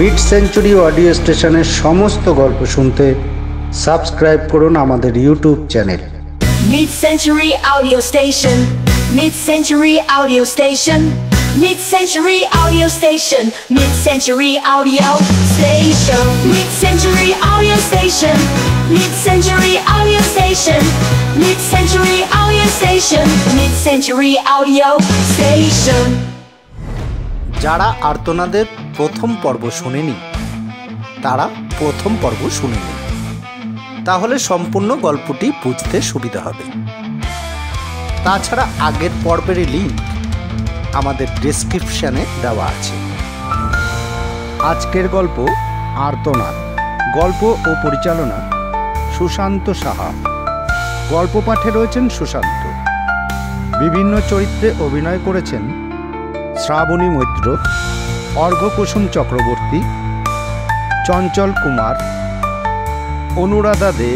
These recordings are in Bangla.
মিড সেঞ্চুরি অডিও স্টেশনের সমস্ত গল্প শুনতে সাবস্ক্রাইব করুন আমাদের YouTube channel Mid Century Audio Station. Mid Century Audio Station. Mid Century Audio Station. Mid Century Audio Station. Mid Century Audio Station. Mid Century Audio Station. Mid Century Audio Station. Mid Century Audio Station. যারা আর্তনাদের প্রথম পর্ব শুনেনি তারা প্রথম পর্ব শুনে নিন, তাহলে সম্পূর্ণ গল্পটি বুঝতে সুবিধা হবে। তাছাড়া আগের পর্বের লিঙ্ক আমাদের ডেসক্রিপশানে দেওয়া আছে। আজকের গল্প আর্তনাদ। গল্প ও পরিচালনা সুশান্ত সাহা। গল্প পাঠে রয়েছেন সুশান্ত। বিভিন্ন চরিত্রে অভিনয় করেছেন শ্রাবণী মৈত্র, অর্ঘ্যকুসুম চক্রবর্তী, চঞ্চল কুমার, অনুরাধা দে,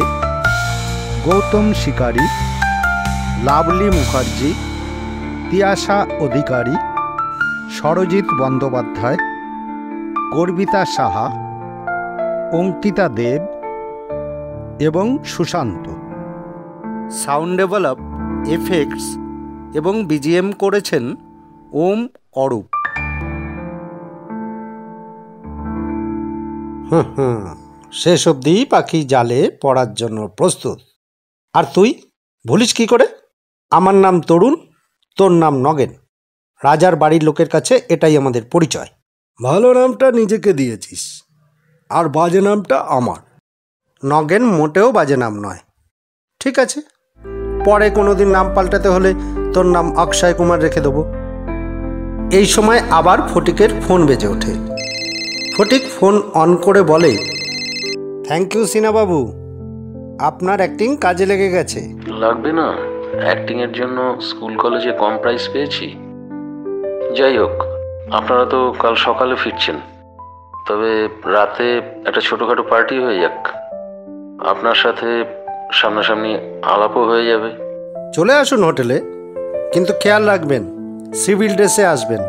গৌতম শিকারী, লাভলি মুখার্জি, তিয়াশা অধিকারী, সরজিৎ বন্দ্যোপাধ্যায়, গর্বিতা সাহা, অঙ্কিতা দেব এবং সুশান্ত। সাউন্ড ডেভেলপ, এফেক্টস এবং বিজিএম করেছেন ওম অরূপ। শেষ অবধি পাখি জালে পড়ার জন্য প্রস্তুত। আর তুই ভুলিস কি করে? আমার নাম তরুণ, তোর নাম নগেন। রাজার বাড়ির লোকের কাছে এটাই আমাদের পরিচয়। ভালো নামটা নিজেকে দিয়েছিস, আর বাজে নামটা আমার। নগেন মোটেও বাজে নাম নয়। ঠিক আছে, পরে কোনোদিন নাম পাল্টাতে হলে তোর নাম অক্ষয় কুমার রেখে দেবো। এই সময় আবার ফটিকের ফোন বেজে ওঠে। ফটিক ফোন অন করে বলে, থ্যাংক ইউ সিনাবাবু, আপনার অ্যাক্টিং কাজে লেগে গেছে। লাগবে না, অ্যাক্টিংয়ের জন্য স্কুল কলেজে কম প্রাইজ পেয়েছি। যাই হোক, আপনারা তো কাল সকালে ফিরছেন, তবে রাতে একটা ছোটোখাটো পার্টি হয়ে যাক। আপনার সাথে সামনাসামনি আলাপও হয়ে যাবে। চলে আসুন হোটেলে, কিন্তু খেয়াল রাখবেন সিভিল ড্রেসে আসবেন।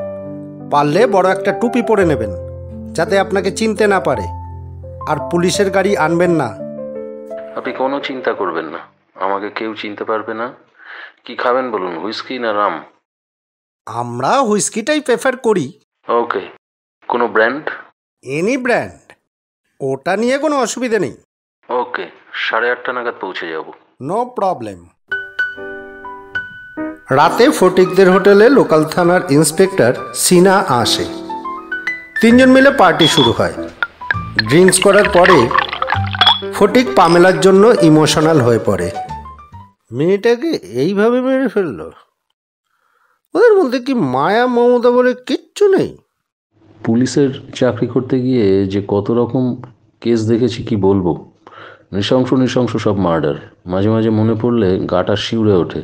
পারলে বড় একটা টুপি পরে নেবেন, যাতে আপনাকে চিনতে না পারে। আর পুলিশের গাড়ি আনবেন না। আপনি কোনো চিন্তা করবেন না, আমাকে কেউ চিনতে পারবে না। কি খাবেন বলুন, হুইস্কি না রাম? আমরা হুইস্কিটাই প্রেফার করি। ওকে, কোনো ব্র্যান্ড? এনি ব্র্যান্ড, ওটা নিয়ে কোনো অসুবিধা নেই। ওকে, 8:30 নাগাদ পৌঁছে যাব। No problem. রাতে ফটিকদের হোটেলে লোকাল থানার ইন্সপেক্টর সিনা আসে। তিনজন মিলে পার্টি শুরু হয়। ড্রিঙ্কস করার পরে ফটিক পামেলার জন্য ইমোশনাল হয়ে পড়ে। মেয়েটাকে এইভাবে মেরে ফেললো, ওদের মধ্যে কি মায়া মমতা বলে কিচ্ছু নেই? পুলিশের চাকরি করতে গিয়ে যে কত রকম কেস দেখেছি কি বলবো। নৃশংস সব মার্ডার। মাঝে মাঝে মনে পড়লে গাটা শিউরে ওঠে।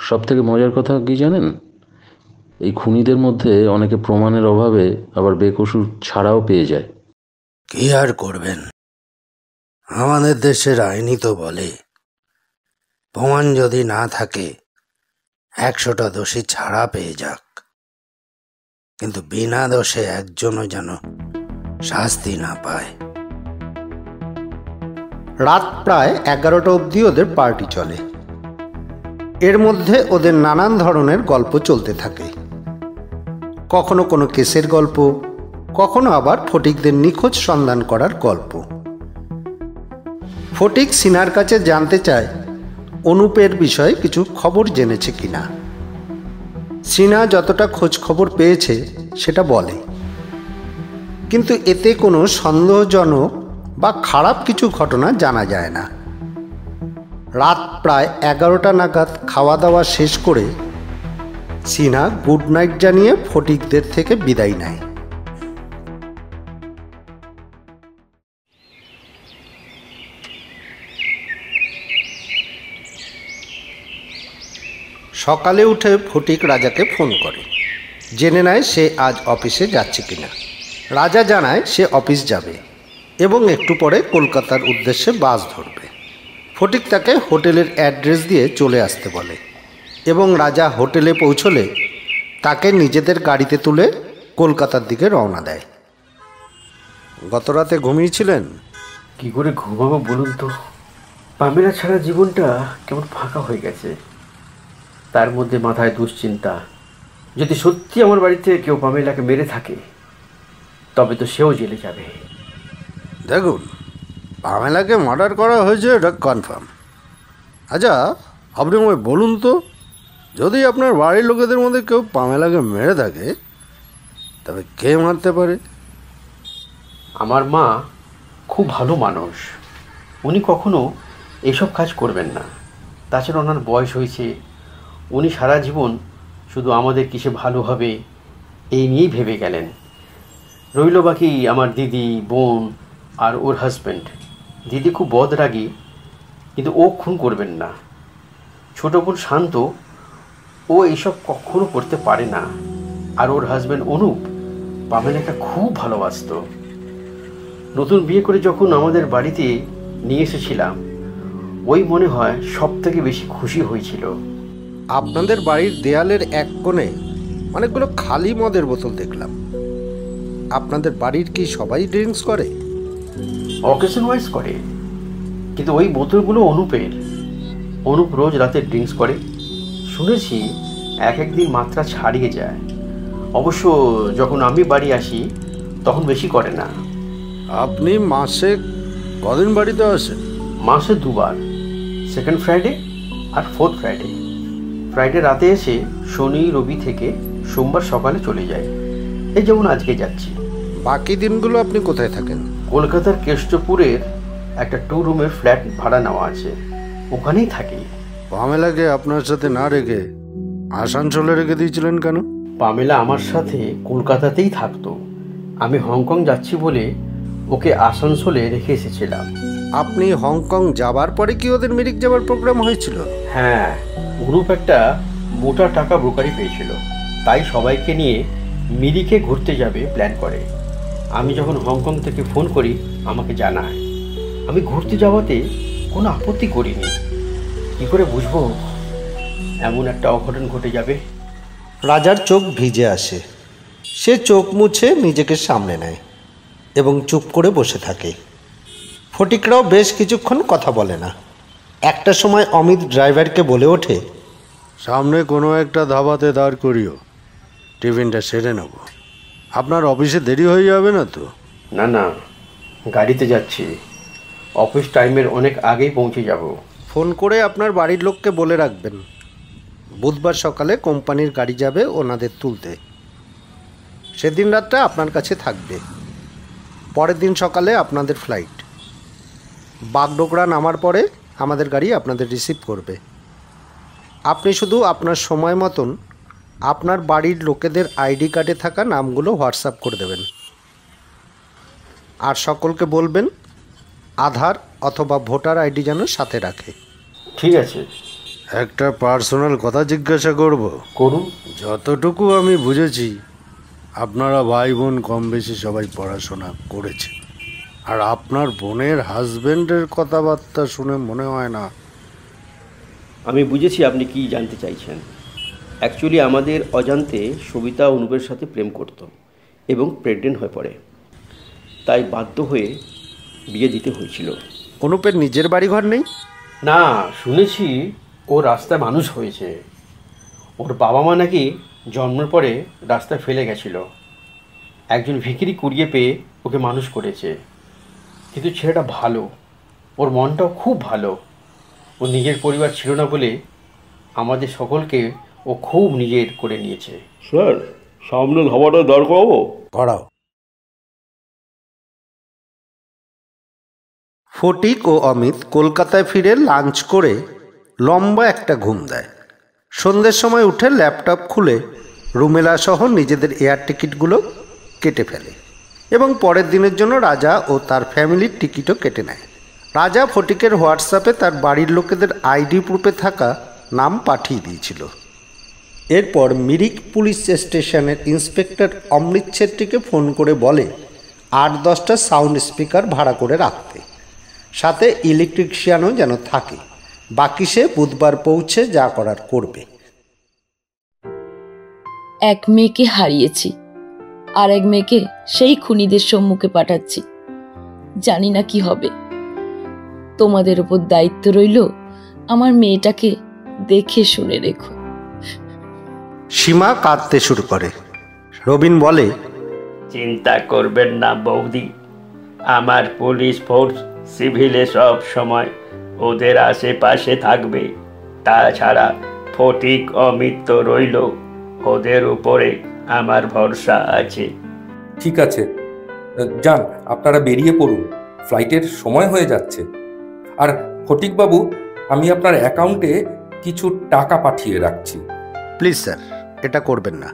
সব থেকে মজার কথা কি জানেন? এই খুনিদের মধ্যে অনেকে প্রমাণের অভাবে আবার বেকসুর ছাড়াও পেয়ে যায়। কি আর করবেন, আমাদের দেশের আইনই তো বলে প্রমাণ যদি না থাকে 100টা দোষী ছাড়া পেয়ে যাক, কিন্তু বিনা দোষে একজনও যেন শাস্তি না পায়। রাত প্রায় 11টা অবধি ওদের পার্টি চলে। এর মধ্যে ওদের নানান ধরনের গল্প চলতে থাকে। কখনো কোনো কেসের গল্প, কখনো আবার ফটিকদের নিখোঁজ সন্ধান করার গল্প। ফটিক সিনার কাছে জানতে চায় অনুপের বিষয়ে কিছু খবর জেনেছে কিনা। সিনা যতটা খোঁজ খবর পেয়েছে সেটা বলে, কিন্তু এতে কোনো সন্দেহজনক বা খারাপ কিছু ঘটনা জানা যায় না। রাত প্রায় 11টা নাগাদ খাওয়া দাওয়া শেষ করে সিনা গুড নাইট জানিয়ে ফটিকদের থেকে বিদায় নেয়। সকালে উঠে ফটিক রাজাকে ফোন করে, জেনে নেয় সে আজ অফিসে যাচ্ছে কিনা। রাজা জানায় সে অফিস যাবে এবং একটু পরে কলকাতার উদ্দেশ্যে বাস ধরবে। ফটিক তাকে হোটেলের অ্যাড্রেস দিয়ে চলে আসতে বলে এবং রাজা হোটেলে পৌঁছলে তাকে নিজেদের গাড়িতে তুলে কলকাতার দিকে রওনা দেয়। গত রাতে ঘুমিয়েছিলেন? কি করে ঘুমাবো বলুন তো? পামেলা ছাড়া জীবনটা কেমন ফাঁকা হয়ে গেছে। তার মধ্যে মাথায় দুশ্চিন্তা, যদি সত্যি আমার বাড়িতে কেউ পামেলাকে মেরে থাকে তবে তো সেও জেলে যাবে। দেখুন, পামেলাকে মার্ডার করা হয়েছে এটা কনফার্ম। আচ্ছা, আপনি আমায় বলুন তো, যদি আপনার বাড়ির লোকেদের মধ্যে কেউ পামেলাকে মেরে থাকে তবে কে মারতে পারে? আমার মা খুব ভালো মানুষ, উনি কখনো এসব কাজ করবেন না। তাছাড়া ওনার বয়স হয়েছে, উনি সারা জীবন শুধু আমাদের কিসে ভালো হবে এই নিয়েই ভেবে গেলেন। রইল বাকি আমার দিদি, বোন আর ওর হাজব্যান্ড। দিদি খুব বদরাগী, কিন্তু ও খুন করবেন না। ছোটো বোন শান্ত, ও এইসব কখনো করতে পারে না। আর ওর হাজব্যান্ড অনুপ পামেলাকে খুব ভালোবাসত। নতুন বিয়ে করে যখন আমাদের বাড়িতে নিয়ে এসেছিলাম, ওই মনে হয় সব থেকে বেশি খুশি হয়েছিল। আপনাদের বাড়ির দেয়ালের এক কোণে অনেকগুলো খালি মদের বোতল দেখলাম। আপনাদের বাড়ির কি সবাই ড্রিঙ্কস করে? অকেশন ওয়াইজ করে, কিন্তু ওই বোতলগুলো অনুপের। অনুপ রোজ রাতে ড্রিঙ্কস করে, শুনেছি এক একদিন মাত্রা ছাড়িয়ে যায়। অবশ্য যখন আমি বাড়ি আসি তখন বেশি করে না। আপনি মাসে কদিন বাড়িতে আসেন? মাসে দুবার, সেকেন্ড ফ্রাইডে আর ফোর্থ ফ্রাইডে। ফ্রাইডে রাতে এসে শনি রবি থেকে সোমবার সকালে চলে যায়। এই যেমন আজকে যাচ্ছি। বাকি দিনগুলো আপনি কোথায় থাকেন? কলকাতার কেষ্টপুরের একটা 2 রুমের ফ্ল্যাট ভাড়া নেওয়া আছে, ওখানেই থাকি। পামেলাকে আপনার সাথে না রেখে আসানসোলে রেখে দিয়েছিলেন কেন? পামেলা আমার সাথে কলকাতাতেই থাকতো। আমি হংকং যাচ্ছি বলে ওকে আসানসোলে রেখে এসেছিলাম। আপনি হংকং যাবার পরে কি ওদের মিরিক যাবার প্রোগ্রাম হয়েছিল? হ্যাঁ, গ্রুপ একটা মোটা টাকা ব্রোকারি পেয়েছিল, তাই সবাইকে নিয়ে মিরিকে ঘুরতে যাবে প্ল্যান করে। আমি যখন হংকং থেকে ফোন করি আমাকে জানায়। আমি ঘুরতে যাওয়াতে কোনো আপত্তি করিনি। কী করে বুঝবো এমন একটা অঘটন ঘটে যাবে? রাজার চোখ ভিজে আসে। সে চোখ মুছে নিজেকে সামনে নেয় এবং চুপ করে বসে থাকে। ফটিকরাও বেশ কিছুক্ষণ কথা বলে না। একটা সময় অমিত ড্রাইভারকে বলে ওঠে, সামনে কোনো একটা ধাবাতে দাঁড় করিও, টিফিনটা সেরে নেব। আপনার অফিসে দেরি হয়ে যাবে না তো? না না, গাড়িতে যাচ্ছি, অফিস টাইমের অনেক আগেই পৌঁছে যাব। ফোন করে আপনার বাড়ির লোককে বলে রাখবেন বুধবার সকালে কোম্পানির গাড়ি যাবে ওনাদের তুলতে। সেদিন রাতটা আপনার কাছে থাকবে। পরের দিন সকালে আপনাদের ফ্লাইট। বাগডোগরা নামার পরে আমাদের গাড়ি আপনাদের রিসিভ করবে। আপনি শুধু আপনার সময় মতন আপনার বাড়ির লোকেদের আইডি কার্ডে থাকা নামগুলো হোয়াটসঅ্যাপ করে দেবেন। আর সকলকে বলবেন আধার অথবা ভোটার আইডি যেন সাথে রাখে। ঠিক আছে। একটা পার্সোনাল কথা জিজ্ঞাসা করব? করুন। যতটুকু আমি বুঝেছি আপনারা ভাই বোন কম বেশি সবাই পড়াশোনা করেছে, আর আপনার বোনের হাজবেন্ডের কথাবার্তা শুনে মনে হয় না। আমি বুঝেছি আপনি কি জানতে চাইছেন। অ্যাকচুয়ালি আমাদের অজান্তে সবিতা অনুপের সাথে প্রেম করত এবং প্রেগনেন্ট হয়ে পড়ে, তাই বাধ্য হয়ে বিয়ে দিতে হয়েছিল। অনুপের নিজের বাড়িঘর নেই? না, শুনেছি ও রাস্তায় মানুষ হয়েছে। ওর বাবা মা নাকি জন্মের পরে রাস্তায় ফেলে গেছিল। একজন ভিখিরি কুড়িয়ে পেয়ে ওকে মানুষ করেছে। কিন্তু ছেলেটা ভালো, ওর মনটাও খুব ভালো। ও নিজের পরিবার ছিল না বলে আমাদের সকলকে ও খুব নিজের করে নিয়েছে। স্যার, সামনে ধাবাটা দাঁড় করাবো? করাও। ফটিক ও অমিত কলকাতায় ফিরে লাঞ্চ করে লম্বা একটা ঘুম দেয়। সন্ধ্যের সময় উঠে ল্যাপটপ খুলে রুমেলা সহ নিজেদের এয়ার টিকিটগুলো কেটে ফেলে এবং পরের দিনের জন্য রাজা ও তার ফ্যামিলির টিকিটও কেটে নেয়। রাজা ফটিকের হোয়াটসঅ্যাপে তার বাড়ির লোকেদের আইডি প্রুফে থাকা নাম পাঠিয়ে দিয়েছিল। এরপর মিরিক পুলিশ স্টেশনের ইন্সপেক্টর অমৃত ছেত্রীকে ফোন করে বলে 8-10টা সাউন্ড স্পিকার ভাড়া করে রাখতে, সাথে ইলেকট্রিশিয়ানও যেন থাকে। বাকি সে বুধবার পৌঁছে যা করার করবে। এক মেয়েকে হারিয়েছি, আর এক মেয়েকে সেই খুনিদের সম্মুখে পাঠাচ্ছি। জানি না কি হবে। তোমাদের উপর দায়িত্ব রইল, আমার মেয়েটাকে দেখে শুনে রেখো। সীমা কাঁদতে শুরু করে। রবিন বলে, চিন্তা করবেন না বৌদি, আমার পুলিশ ফোর্স সিভিলে সব সময় ওদের আশেপাশে থাকবে। তাছাড়া ফটিক অমিত তো রইল, ওদের উপরে আমার ভরসা আছে। ঠিক আছে, যান, আপনারা বেরিয়ে পড়ুন, ফ্লাইটের সময় হয়ে যাচ্ছে। আর ফটিকবাবু, আমি আপনার অ্যাকাউন্টে কিছু টাকা পাঠিয়ে রাখছি। প্লিজ স্যার, এটা করবেন না।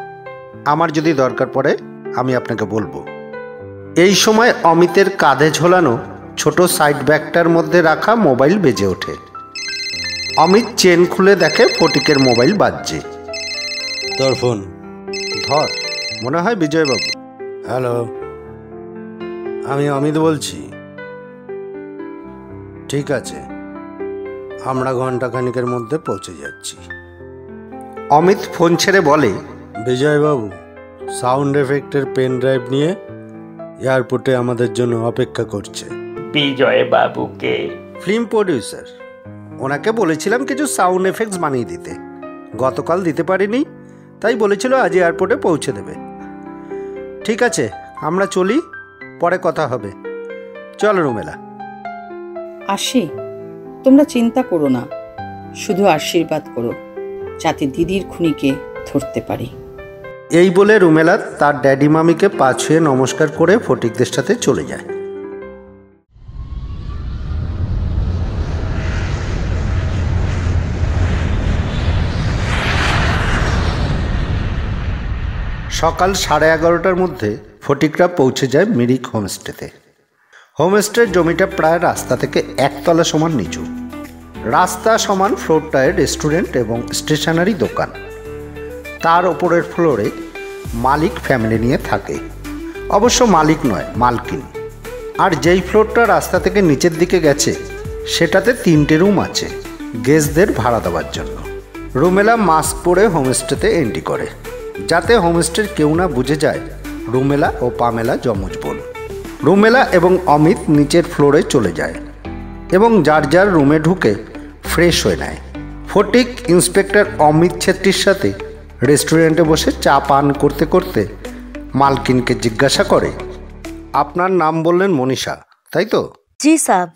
আমার যদি দরকার পড়ে আমি আপনাকে বলবো। এই সময় অমিতের কাঁধে ঝোলানো ছোট সাইড ব্যাগটার মধ্যে রাখা মোবাইল বেজে ওঠে। অমিত চেন খুলে দেখে ফটিকের মোবাইল বাজছে। তোর ফোন ধর, মনে হয় বিজয়বাবু। হ্যালো, আমি অমিত বলছি। ঠিক আছে, আমরা ঘন্টাখানিকের মধ্যে পৌঁছে যাচ্ছি। অমিত ফোন ছেড়ে বলে, বিজয়বাবু সাউন্ড এফেক্টের পেন ড্রাইভ নিয়ে এয়ারপোর্টে আমাদের জন্য অপেক্ষা করছে। বিজয় বাবুকে? ফিল্ম প্রডিউসার, ওনাকে বলেছিলাম কিছু সাউন্ড এফেক্টস বানিয়ে দিতে, গতকাল দিতে পারিনি, তাই বলেছিল আজ এয়ারপোর্টে পৌঁছে দেবে। ঠিক আছে, আমরা চলি, পরে কথা হবে। চল রুমেলা। আসি, তোমরা চিন্তা করো না, শুধু আশীর্বাদ করো যাতে দিদির খুনিকে ধরতে পারি। এই বলে রুমেলা তার ড্যাডি মামিকে পা ছুঁয়ে নমস্কার করে ফটিকদের সাথে চলে যায়। সকাল 11:30টার মধ্যে ফটিকরা পৌঁছে যায় মিরিক হোমস্টেতে। হোমস্টের জমিটা প্রায় রাস্তা থেকে একতলা সমান নিচু। রাস্তা সমান ফ্লোরটায় রেস্টুরেন্ট এবং স্টেশনারি দোকান। তার ওপরের ফ্লোরে মালিক ফ্যামিলি নিয়ে থাকে, অবশ্য মালিক নয়, মালকিন। আর যেই ফ্লোরটা রাস্তা থেকে নিচের দিকে গেছে সেটাতে 3টে রুম আছে গেস্টদের ভাড়া দেওয়ার জন্য। রুমেলা মাস্ক পরে হোমস্টেতে এন্ট্রি করে, যাতে হোমস্টের কেউ না বুঝে যায় রুমেলা ও পামেলা যমজ বোন। রুমেলা এবং অমিত নিচের ফ্লোরে চলে যায় এবং যার যার রুমে ঢুকে ফ্রেশ হয়ে নেয়। ফটিক ইন্সপেক্টর অমিত ছেত্রীর সাথে রেস্টুরেন্টে বসে চা পান করতে করতে মালকিনকে জিজ্ঞাসা করে, আপনার নাম বললেন মনীষা, তাই তো? জি সাব।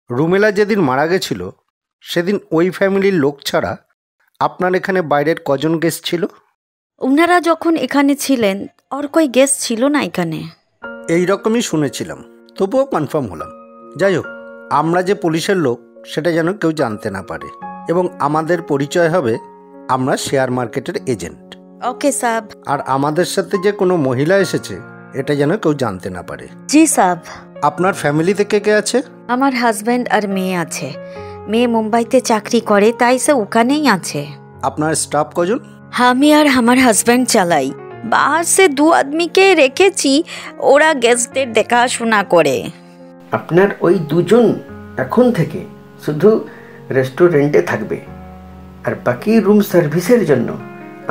রুমেলা যেদিন মারা গেছিল সেদিন ওই ফ্যামিলির লোক ছাড়া আপনার এখানে বাইরের কজন গেস্ট ছিল? উনারা যখন এখানে ছিলেন আর কই গেস্ট ছিল না এখানে। এই রকমই শুনেছিলাম, তবুও কনফার্ম হলাম। যাই হোক, আমরা যে পুলিশের লোক সেটা যেন কেউ জানতে না পারে, এবং আমাদের পরিচয় হবে আমরা শেয়ার মার্কেটের এজেন্ট। ওকে সাব। আর আমাদের সাথে যে কোনো মহিলা এসেছে এটা যেন কেউ জানতে না পারে। জি সাব। আপনার ফ্যামিলিতে কে কে আছে? আমার হাজব্যান্ড আর মেয়ে আছে। মেয়ে মুম্বাইতে চাকরি করে, তাই সে ওখানেই আছে। আপনার স্টাফ কজন? আমি আর আমার হাজব্যান্ড চালাই। বাহার সে 2 আদমিকে রেখেছি, ওরা গেস্টদের দেখাশোনা করে। আপনার ওই 2জন এখন থেকে শুধু রেস্টুরেন্টে থাকবে, আর বাকি রুম সার্ভিসের জন্য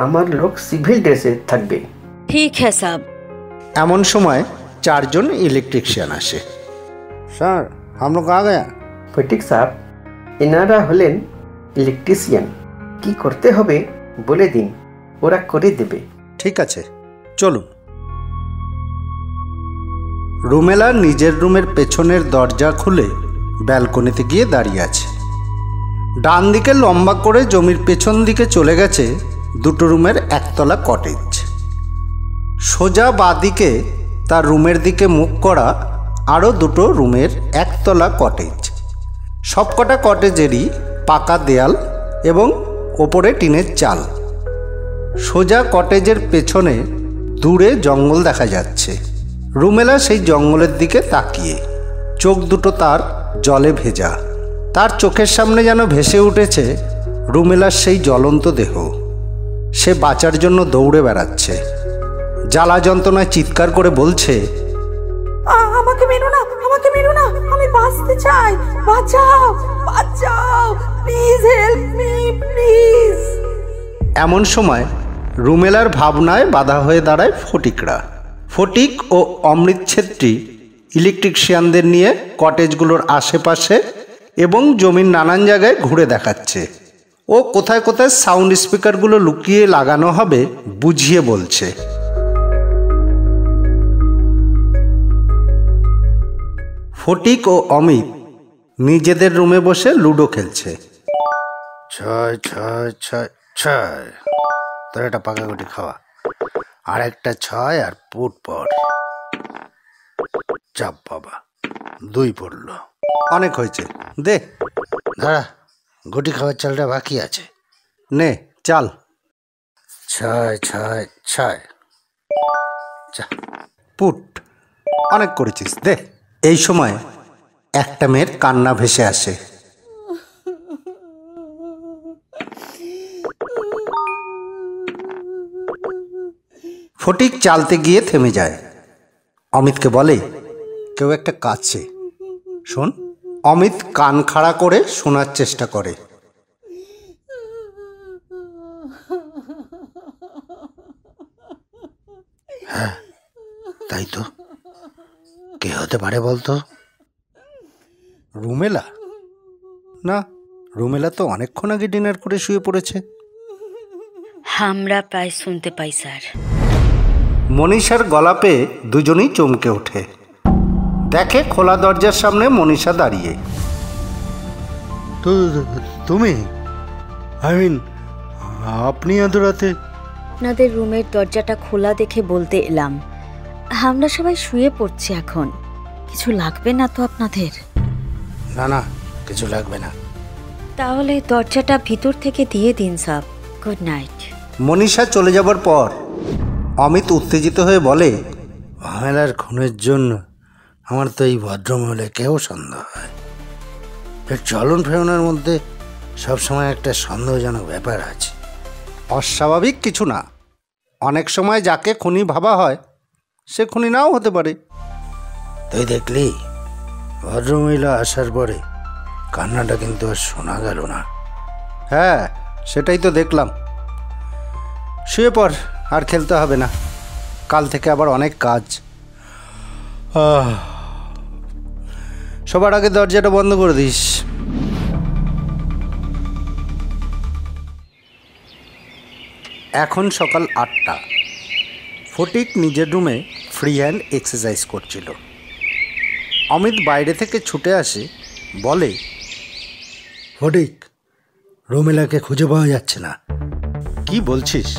আমার লোক সিভিল ড্রেসে থাকবে। ঠিক হ্যাঁ সাব। এমন সময় 4 জন ইলেকট্রিশিয়ান আসে। স্যার, हम लोग आ गया। ফটিক সাহেব, এনারা হলেন ইলেকট্রিশিয়ান। কি করতে হবে বলে দিন, ওরা করে দেবে। ঠিক আছে, চলুন। রুমেলা নিজের রুমের পেছনের দরজা খুলে ব্যালকনিতে গিয়ে দাঁড়িয়ে আছে। ডান দিকে লম্বা করে জমির পেছন দিকে চলে গেছে 2টো রুমের একতলা কটেজ। সোজা বাঁদিকে তার রুমের দিকে মুখ করা আরও 2টো রুমের একতলা কটেজ। সবকটা কটেজেরই পাকা দেয়াল এবং ওপরে টিনের চাল। সোজা কটেজের পেছনে দূরে জঙ্গল দেখা যাচ্ছে। রুমেলা সেই জঙ্গলের দিকে তাকিয়ে, চোখ দুটো তার জলে ভেজা। তার চোখের সামনে যেন ভেসে উঠেছে রুমেলার সেই জ্বলন্ত দেহ। সে বাঁচার জন্য দৌড়ে বেড়াচ্ছে, জ্বালা যন্ত্রণায় চিৎকার করে বলছে, আমাকে মেরো না, আমাকে মেরো না, আমি বাঁচতে চাই, বাঁচাও, বাঁচাও, প্লিজ হেল্প মি, প্লিজ। এমন সময় রুমেলার ভাবনায় বাধা হয়ে দাঁড়ায় ফটিকরা। ফটিক ও অমৃত ছেত্রী ইলেকট্রিশিয়ানদের নিয়ে কটেজগুলোর আশেপাশে এবং জমির নানান জায়গায় ঘুরে দেখাচ্ছে। ও কোথায় কোথায় সাউন্ড স্পিকারগুলো লুকিয়ে লাগানো হবে বুঝিয়ে বলছে। ফটিক ও অমিত নিজেদের রুমে বসে লুডো খেলছে। 6 6 6 6, তোর একটা পাকা গুটি খাওয়া, আর একটা 6 আর পুট পর। চাপ বাবা, 2 পড়লো, অনেক হয়েছে, দে দাঁড়া, গুটি খাওয়ার চালটা বাকি আছে, নে চাল। 6 6 6, পুট, অনেক করেছিস, দে। এই সময় একটা মেয়ের কান্না ভেসে আসে। ফটিক চালতে গিয়ে থেমে যায়। অমিতকে বলে, কেউ একটা কাঁদছে, শোন। অমিত কান খাড়া করে শোনার চেষ্টা করে। হ্যাঁ তাই তো, কে হতে পারে বলতো? রুমেলা? না, রুমেলা তো অনেকক্ষণ আগে ডিনার করে শুয়ে পড়েছে। আমরা প্রায় শুনতে পাই স্যার। মনীষার গলা পেয়ে দুজনেই চমকে ওঠে। দেখে খোলা দরজার সামনে মনীষা দাঁড়িয়ে। তুমি? আই মিন, আপনি এত রাতে? আপনাদের রুমের দরজাটা খোলা দেখে বলতে এলাম। আমরা সবাই শুয়ে পড়ছি এখন। কিছু লাগবে না তো আপনাদের? না না, কিছু লাগবে না। তাহলে দরজাটা ভিতর থেকে দিয়ে দিন সাব। Good night. মনীষা চলে যাবার পর অমিত উত্তেজিত হয়ে বলে, ঝামেলার খুনের জন্য আমার তো এই ভদ্রমহলেকেও সন্দেহ হয়। এর চলন ফেরনের মধ্যে সবসময় একটা সন্দেহজনক ব্যাপার আছে। অস্বাভাবিক কিছু না, অনেক সময় যাকে খুনি ভাবা হয় সে খুনি নাও হতে পারে। তুই দেখলি ভদ্রমহিলা আসার পরে কান্নাটা কিন্তু আর শোনা গেল না। হ্যাঁ সেটাই তো দেখলাম। শুয়ে পড়, আর খেলতে হবে না, কাল থেকে আবার অনেক কাজ। সবার আগে দরজাটা বন্ধ করে দিস। এখন সকাল 8টা। ফটিক নিজের রুমে ফ্রি হ্যান্ড এক্সারসাইজ করছিল। অমিত বাইরে থেকে ছুটে আসে, বলে, ফটিক, রুমেলাকে খুঁজে পাওয়া যাচ্ছে না। কি বলছিস?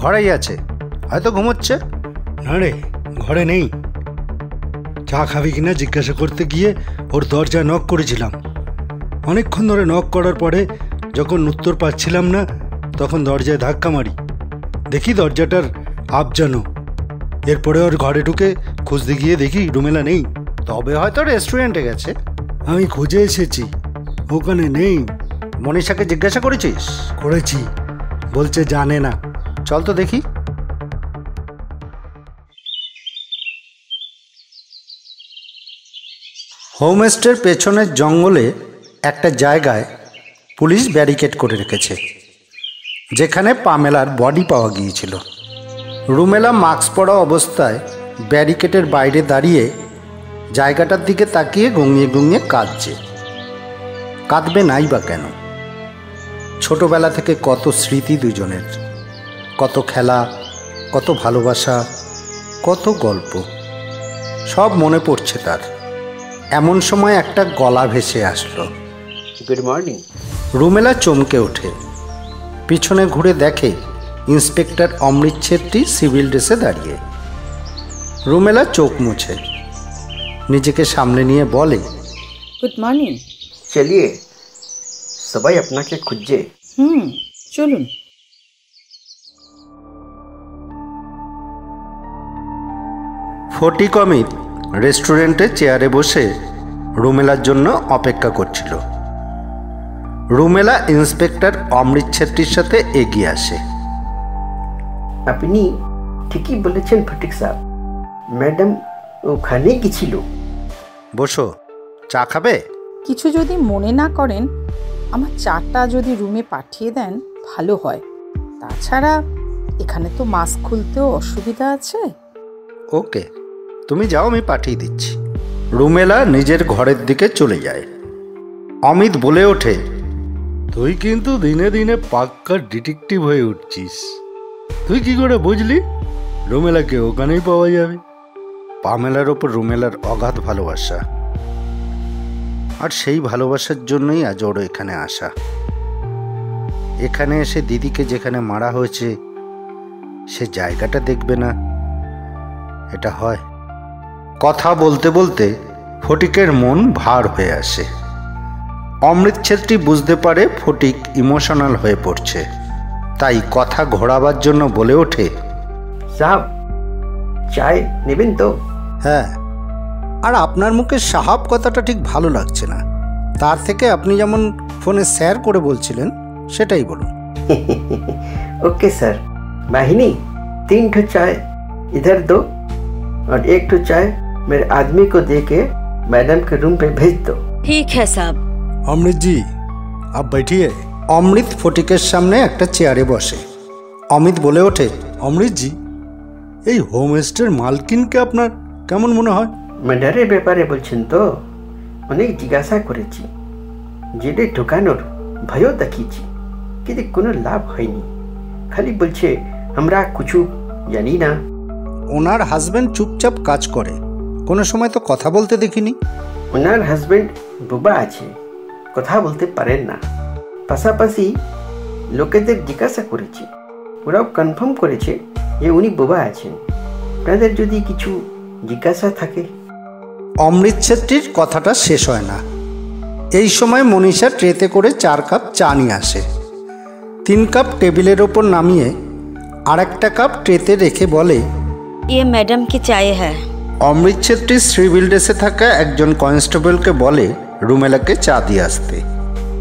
ঘরেই আছে, হয়তো ঘুমোচ্ছে। না রে, ঘরে নেই। চা খাবি কিনা জিজ্ঞাসা করতে গিয়ে ওর দরজা নক করেছিলাম। অনেকক্ষণ ধরে নক করার পরে যখন উত্তর পাচ্ছিলাম না, তখন দরজায় ধাক্কা মারি, দেখি দরজাটার আবজানো। এরপরে ওর ঘরে ঢুকে খুঁজতে গিয়ে দেখি রুমেলা নেই। তবে হয়তো রেস্টুরেন্টে গেছে। আমি খুঁজে এসেছি, ওখানে নেই। মনীষাকে জিজ্ঞাসা করেছিস? করেছি, বলছে জানে না। চল তো দেখি। হোমস্টের পেছনের জঙ্গলে একটা জায়গায় পুলিশ ব্যারিকেড করে রেখেছে, যেখানে পামেলার বডি পাওয়া গিয়েছিল। রুমেলা মাস্ক পরা অবস্থায় ব্যারিকেডের বাইরে দাঁড়িয়ে জায়গাটার দিকে তাকিয়ে গুঙিয়ে গুঙিয়ে কাঁদছে। কাঁদবে নাই বা কেন? ছোটবেলা থেকে কত স্মৃতি দুজনের, কত খেলা, কত ভালোবাসা, কত গল্প, সব মনে পড়ছে তার। এমন সময় একটা গলা ভেসে আসলো। Good morning. রুমেলা চমকে ওঠে, পিছনে ঘুরে দেখে ইন্সপেক্টর অমৃত ছেত্রী সিভিল ড্রেসে দাঁড়িয়ে। রুমেলা চোখ মুছে নিজেকে সামনে নিয়ে বলে, গুড মর্নিং। চলিয়ে, সবাই আপনাকে খুঁজছে। চলুন। ফটিক অমিত রেস্টুরেন্টে চেয়ারে বসে রুমেলার জন্য অপেক্ষা করছিল। রুমেলা ইন্সপেক্টর অমৃত ছেত্রীর সাথে এগিয়ে আসে। আপনি ঠিকই বলেছেন ফটিক সাহেব, ম্যাডাম ওখানে গেছিল। বসো, চা খাবে? কিছু যদি মনে না করেন, আমার চাটা যদি রুমে পাঠিয়ে দেন ভালো হয়। তাছাড়া এখানে তো মাস্ক খুলতেও অসুবিধা আছে। ওকে, তুমি যাও, আমি পাঠিয়ে দিচ্ছি। রুমেলা নিজের ঘরের দিকে চলে যায়। অমিত বলে ওঠে, তুই কিন্তু দিনে দিনে পাক্কা ডিটেকটিভ হয়ে উঠছিস। তুই কি করে বুঝলি রুমেলাকে ওখানেই পাওয়া যাবে? পামেলার ওপর রুমেলার অগাধ ভালোবাসা, আর সেই ভালোবাসার জন্যই আজ ওর এখানে আসা। এখানে এসে দিদিকে যেখানে মারা হয়েছে সে জায়গাটা দেখবে না, এটা হয়? কথা বলতে বলতে ফটিকের মন ভার হয়ে আসে। অমৃত ছেত্রী বুঝতে পারে ফটিক ইমোশনাল হয়ে পড়ছে, তাই কথা ঘোরাবার জন্য বলে ওঠে, সাহেব চায় নেবেন তো? হ্যাঁ, আর আপনার মুখে সাহাব কথাটা ঠিক ভালো লাগছে না। তার থেকে আপনি যেমন ফোনে স্যার করে বলছিলেন সেটাই বলুন। Okay sir. माहिनी 3 ठो चाय इधर दो और 1 ठो चाय मेरे आदमी को दे के मैडम के रूम पे भेज दो। ঠিক है সাহেব। অমৃত জি আপ बैठिए। অমৃত ফটিকের সামনে একটা চেয়ারে বসে। অমিত বলে ওঠে, অমৃত জি, এই হোমস্টের মালকিনকে আপনার কেমন মনে হয়? মার্ডারের ব্যাপারে বলছেন তো? অনেক জিজ্ঞাসা করেছি, জেলে ঢোকানোর ভয়ও দেখিয়েছি, কিন্তু কোনো লাভ হয়নি। খালি বলছে আমরা কিছু জানি না। ওনার হাজবেন্ড চুপচাপ কাজ করে, কোনো সময় তো কথা বলতে দেখিনি। ওনার হাজবেন্ড বোবা আছে, কথা বলতে পারেন না। পাশাপাশি লোকেদের জিজ্ঞাসা করেছি, ওরাও কনফার্ম করেছে যে উনি বোবা আছেন। আপনাদের যদি কিছু জিজ্ঞাসা থাকে। অমৃত ছেত্রীর কথাটা শেষ হয় না। এই সময় মনীষা ট্রেতে করে 4 কাপ চা নিয়ে আসে। 3 কাপ টেবিলের ওপর নামিয়ে আর একটা কাপ ট্রেতে রেখে বলে, ये मैडम की चाय है। অমৃত ছেত্রী সিভিল ড্রেসে থাকা একজন কনস্টেবলকে বলে রুমেলাকে চা দিয়ে আসতে।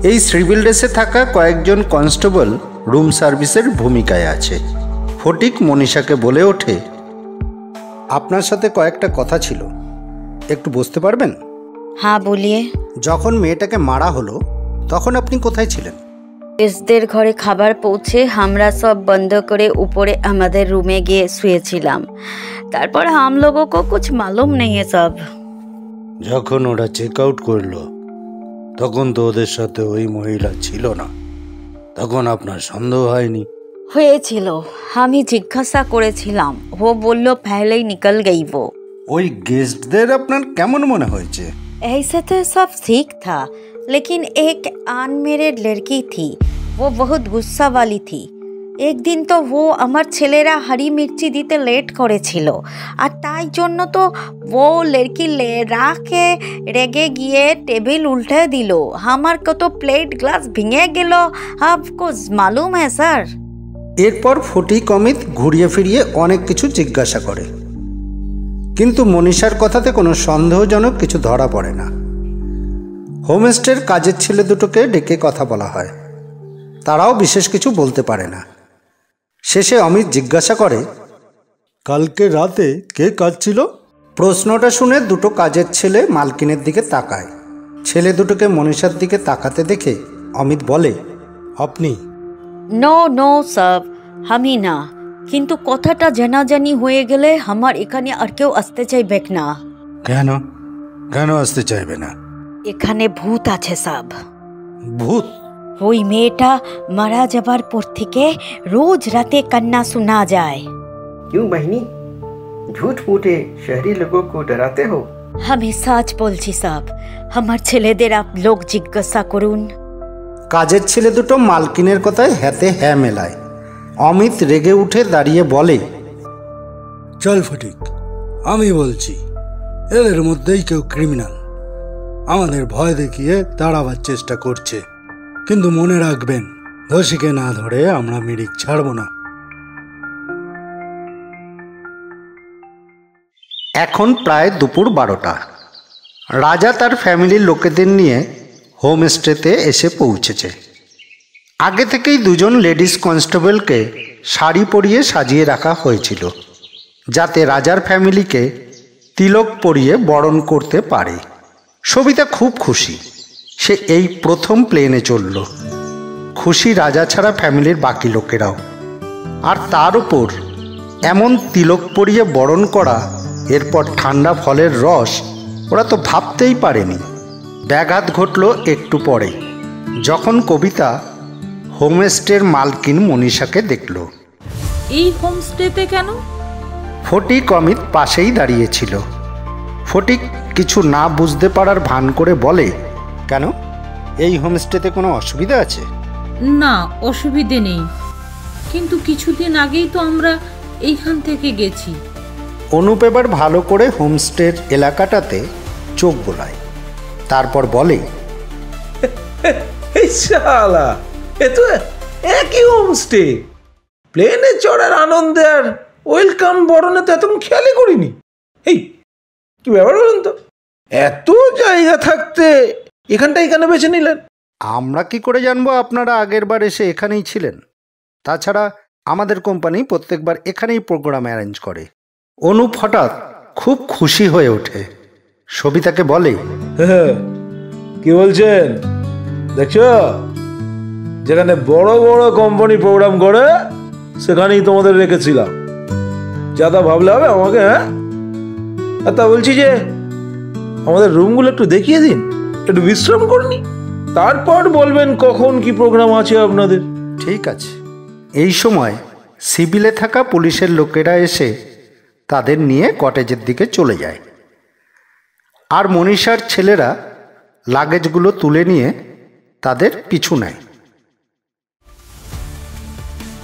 এই সিভিল ড্রেসে থাকা কয়েকজন কনস্টেবল রুম সার্ভিসের ভূমিকায় আছে। ফটিক মনীষাকে বলে ওঠে, আপনার সাথে কয়েকটা কথা ছিল, একটু বসতে পারবেন? हाँ बोलिए। যখন মেয়েটাকে মারা হলো তখন আপনি কোথায় ছিলেন? গেস্টদের ঘরে খাবার পৌঁছে আমরা সব বন্ধ করে উপরে আমাদের রুমে গিয়ে শুয়েছিলাম। তারপর हम लोगों को कुछ मालूम नहीं है सब। যখন ওরা চেক আউট করলো তখন তো ওদের সাথে ওই মহিলা ছিল না, তখন আপনার সন্দেহ হয়নি? হয়েছিল, আমি জিজ্ঞাসা করেছিলাম, ও বলল पहले ही निकल गई वो। ওই গেস্টদের আপনার কেমন মনে হয়েছে? ऐसे तो सब ठीक था, लेकिन एक अनमेरिड लड़की थी, वो बहुत गुस्सा वाली थी। एक दिन तो वो আমার ছেলেরা हरी मिर्ची দিতে লেট করেছিল, আর তাই জন্য তো वो लड़की রাগে রেগে গিয়ে টেবিল উল্টে দিল। আমার কত প্লেট গ্লাস ভেঙে গেল, आपको मालूम है सर। এরপর ফটিক অমিত ঘুরিয়ে ফিরিয়ে অনেক কিছু জিজ্ঞাসা করে, কিন্তু মনীষার কথাতে কোনো সন্দেহজনক কিছু ধরা পড়ে না। হোমস্টের কাজের ছেলে দুটোকে ডেকে কথা বলা হয়, তারাও বিশেষ কিছু বলতে পারে না। শেষে অমিত জিজ্ঞাসা করে, কালকে রাতে কে কাজ ছিল? প্রশ্নটা শুনে দুটো কাজের ছেলে মালকিনের দিকে তাকায়। ছেলে দুটোকে মনীষার দিকে তাকাতে দেখে অমিত বলে, আপনি? নো নো সব, আমি না, কিন্তু কথাটা জানাজানি হয়ে গেলে আমার এখানে আর কেউ আসতে চাইবে না। কেন কেন আসতে চাইবে না? এখানে ভূত আছে সব। ভূত? ওই মেয়েটা মারা যাবার পর থেকে রোজ রাতে কান্না শোনা যায়। क्यों बहनी, झूठ मूठे शहरी लोगों को डराते हो? আমি সাচ বলছি সব, আমার ছেলেদের আপ লোক জিজ্ঞাসা করুন। কাজের ছেলে দুটো মালকিনের কথায় হ্যাতে হ্যাঁ মেলায়। অমিত রেগে উঠে দাঁড়িয়ে বলে, চল ফটিক, আমি বলছি এদের মধ্যেই কেউ ক্রিমিনাল। আমাদের ভয় দেখিয়ে তাড়াবার চেষ্টা করছে, কিন্তু মনে রাখবেন দোষীকে না ধরে আমরা মিরিক ছাড়ব না। এখন প্রায় দুপুর 12টা। রাজা তার ফ্যামিলির লোকেদের নিয়ে হোমস্টেতে এসে পৌঁছেছে। আগে থেকেই দুজন লেডিস কনস্টেবলকে শাড়ি পরিয়ে সাজিয়ে রাখা হয়েছিল, যাতে রাজার ফ্যামিলিকে তিলক পরিয়ে বরণ করতে পারে। সবিতা খুব খুশি, সে এই প্রথম প্লেনে চলল। খুশি রাজা ছাড়া ফ্যামিলির বাকি লোকেরাও। আর তার উপর এমন তিলক পরিয়ে বরণ করা এরপর ঠান্ডা ফলের রস ওরা তো ভাবতেই পারেনি। ব্যাঘাত ঘটল একটু পরে, যখন কবিতা হোমস্টের মালকিন মনীষাকে দেখল। এই হোমস্টেতে কেন? ফটিক অমিত পাশেই দাঁড়িয়েছিল। ফটিক কিছু না বুঝতে পারার ভান করে বলে, কেন, এই হোমস্টেতে কোনো অসুবিধা আছে? না, অসুবিধে নেই, কিন্তু কিছুদিন আগেই তো আমরা এইখান থেকে গেছি। অনুপ এবার ভালো করে হোমস্টের এলাকাটাতে চোখ বোলায়, তারপর বলে, শালা, এ তো একই হোমস্টে। প্লেনে চড়ার আনন্দে আর ওয়েলকাম বরণে তো এতক্ষণ খেয়ালই করিনি। এই কি ব্যাপার বলুন তো, এত জায়গা থাকতে এখানটা এখানে বেছে নিলেন? আমরা কি করে জানবো আপনারা আগের বার এসে এখানেই ছিলেন? তাছাড়া আমাদের কোম্পানি প্রত্যেকবার এখানেই প্রোগ্রাম অ্যারেঞ্জ করে। অনুপ হঠাৎ খুব খুশি হয়ে ওঠে, সবিতাকে বলে, কি বলছেন? দেখছো, যেখানে বড় বড় কোম্পানি প্রোগ্রাম করে সেখানেই তোমাদের রেখেছিলাম। যা তা ভাবলে হবে আমাকে? হ্যাঁ, আর তা বলছি যে আমাদের রুমগুলো একটু দেখিয়ে দিন, একটু বিশ্রাম করনি, তারপর বলবেন কখন কি প্রোগ্রাম আছে আপনাদের। ঠিক আছে। এই সময় সিভিলে থাকা পুলিশের লোকেরা এসে তাদের নিয়ে কটেজের দিকে চলে যায়, আর মনীষার ছেলেরা লাগেজগুলো তুলে নিয়ে তাদের পিছু নেয়।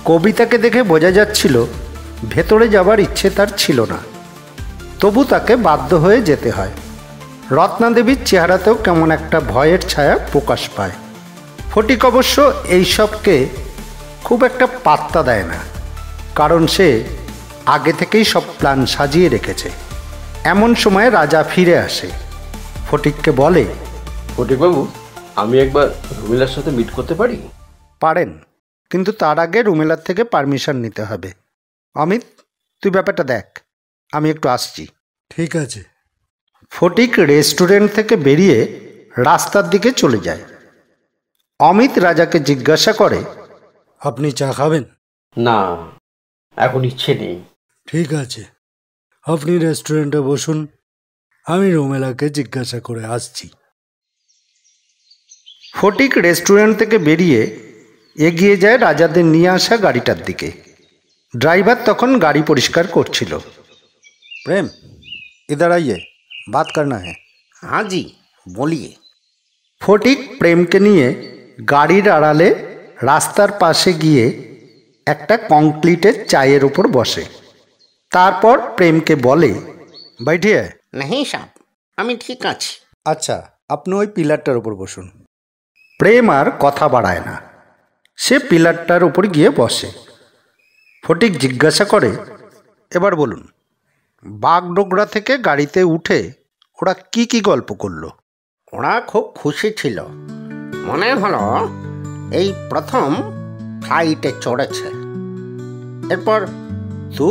কবিতাকে দেখে বোঝা যাচ্ছিল ভেতরে যাবার ইচ্ছে তার ছিল না, তবু তাকে বাধ্য হয়ে যেতে হয়। রত্নাদেবীর চেহারাতেও কেমন একটা ভয়ের ছায়া প্রকাশ পায়। ফটিক অবশ্য এইসবকে খুব একটা পাত্তা দেয় না, কারণ সে আগে থেকেই সব প্ল্যান সাজিয়ে রেখেছে। এমন সময় রাজা ফিরে আসে, ফটিককে বলে, ফটিকবাবু, আমি একবার রুমেলার সাথে মিট করতে পারি? পারেন, কিন্তু তার আগে রুমেলার থেকে পারমিশন নিতে হবে। অমিত, তুই ব্যাপারটা দেখ, আমি একটু আসছি। ঠিক আছে। ফটিক রেস্টুরেন্ট থেকে বেরিয়ে রাস্তার দিকে চলে যায়। অমিত রাজাকে জিজ্ঞাসা করে, আপনি চা খাবেন? না, এখন ইচ্ছে নেই। ঠিক আছে, আপনি রেস্টুরেন্টে বসুন, আমি রুমেলাকে জিজ্ঞাসা করে আসছি। ফটিক রেস্টুরেন্ট থেকে বেরিয়ে এগিয়ে যায় রাজাদের নিয়ে আসা গাড়িটার দিকে। ড্রাইভার তখন গাড়ি পরিষ্কার করছিল। প্রেম, ইধার আইয়ে, বাত করনা হ্যাঁ। হ্যাঁ জি, বলিয়ে। ফটিক প্রেমকে নিয়ে গাড়ির আড়ালে রাস্তার পাশে গিয়ে একটা কংক্রিটের চায়ের উপর বসে। তারপর প্রেমকে বলে, বাইঠিয়ে। नहीं साहब, আমি ঠিক আছি। আচ্ছা, আপনি ওই পিলারটার উপর বসুন। প্রেম আর কথা বাড়ায় না, সে পিলারটার উপর গিয়ে বসে। ফটিক জিজ্ঞাসা করে, এবার বলুন, বাগডোগরা থেকে গাড়িতে উঠে ওরা কি কি গল্প করলো? ওরা খুব খুশি ছিল, মনে হলো এই প্রথম ফ্লাইটে চড়েছে। এরপর 2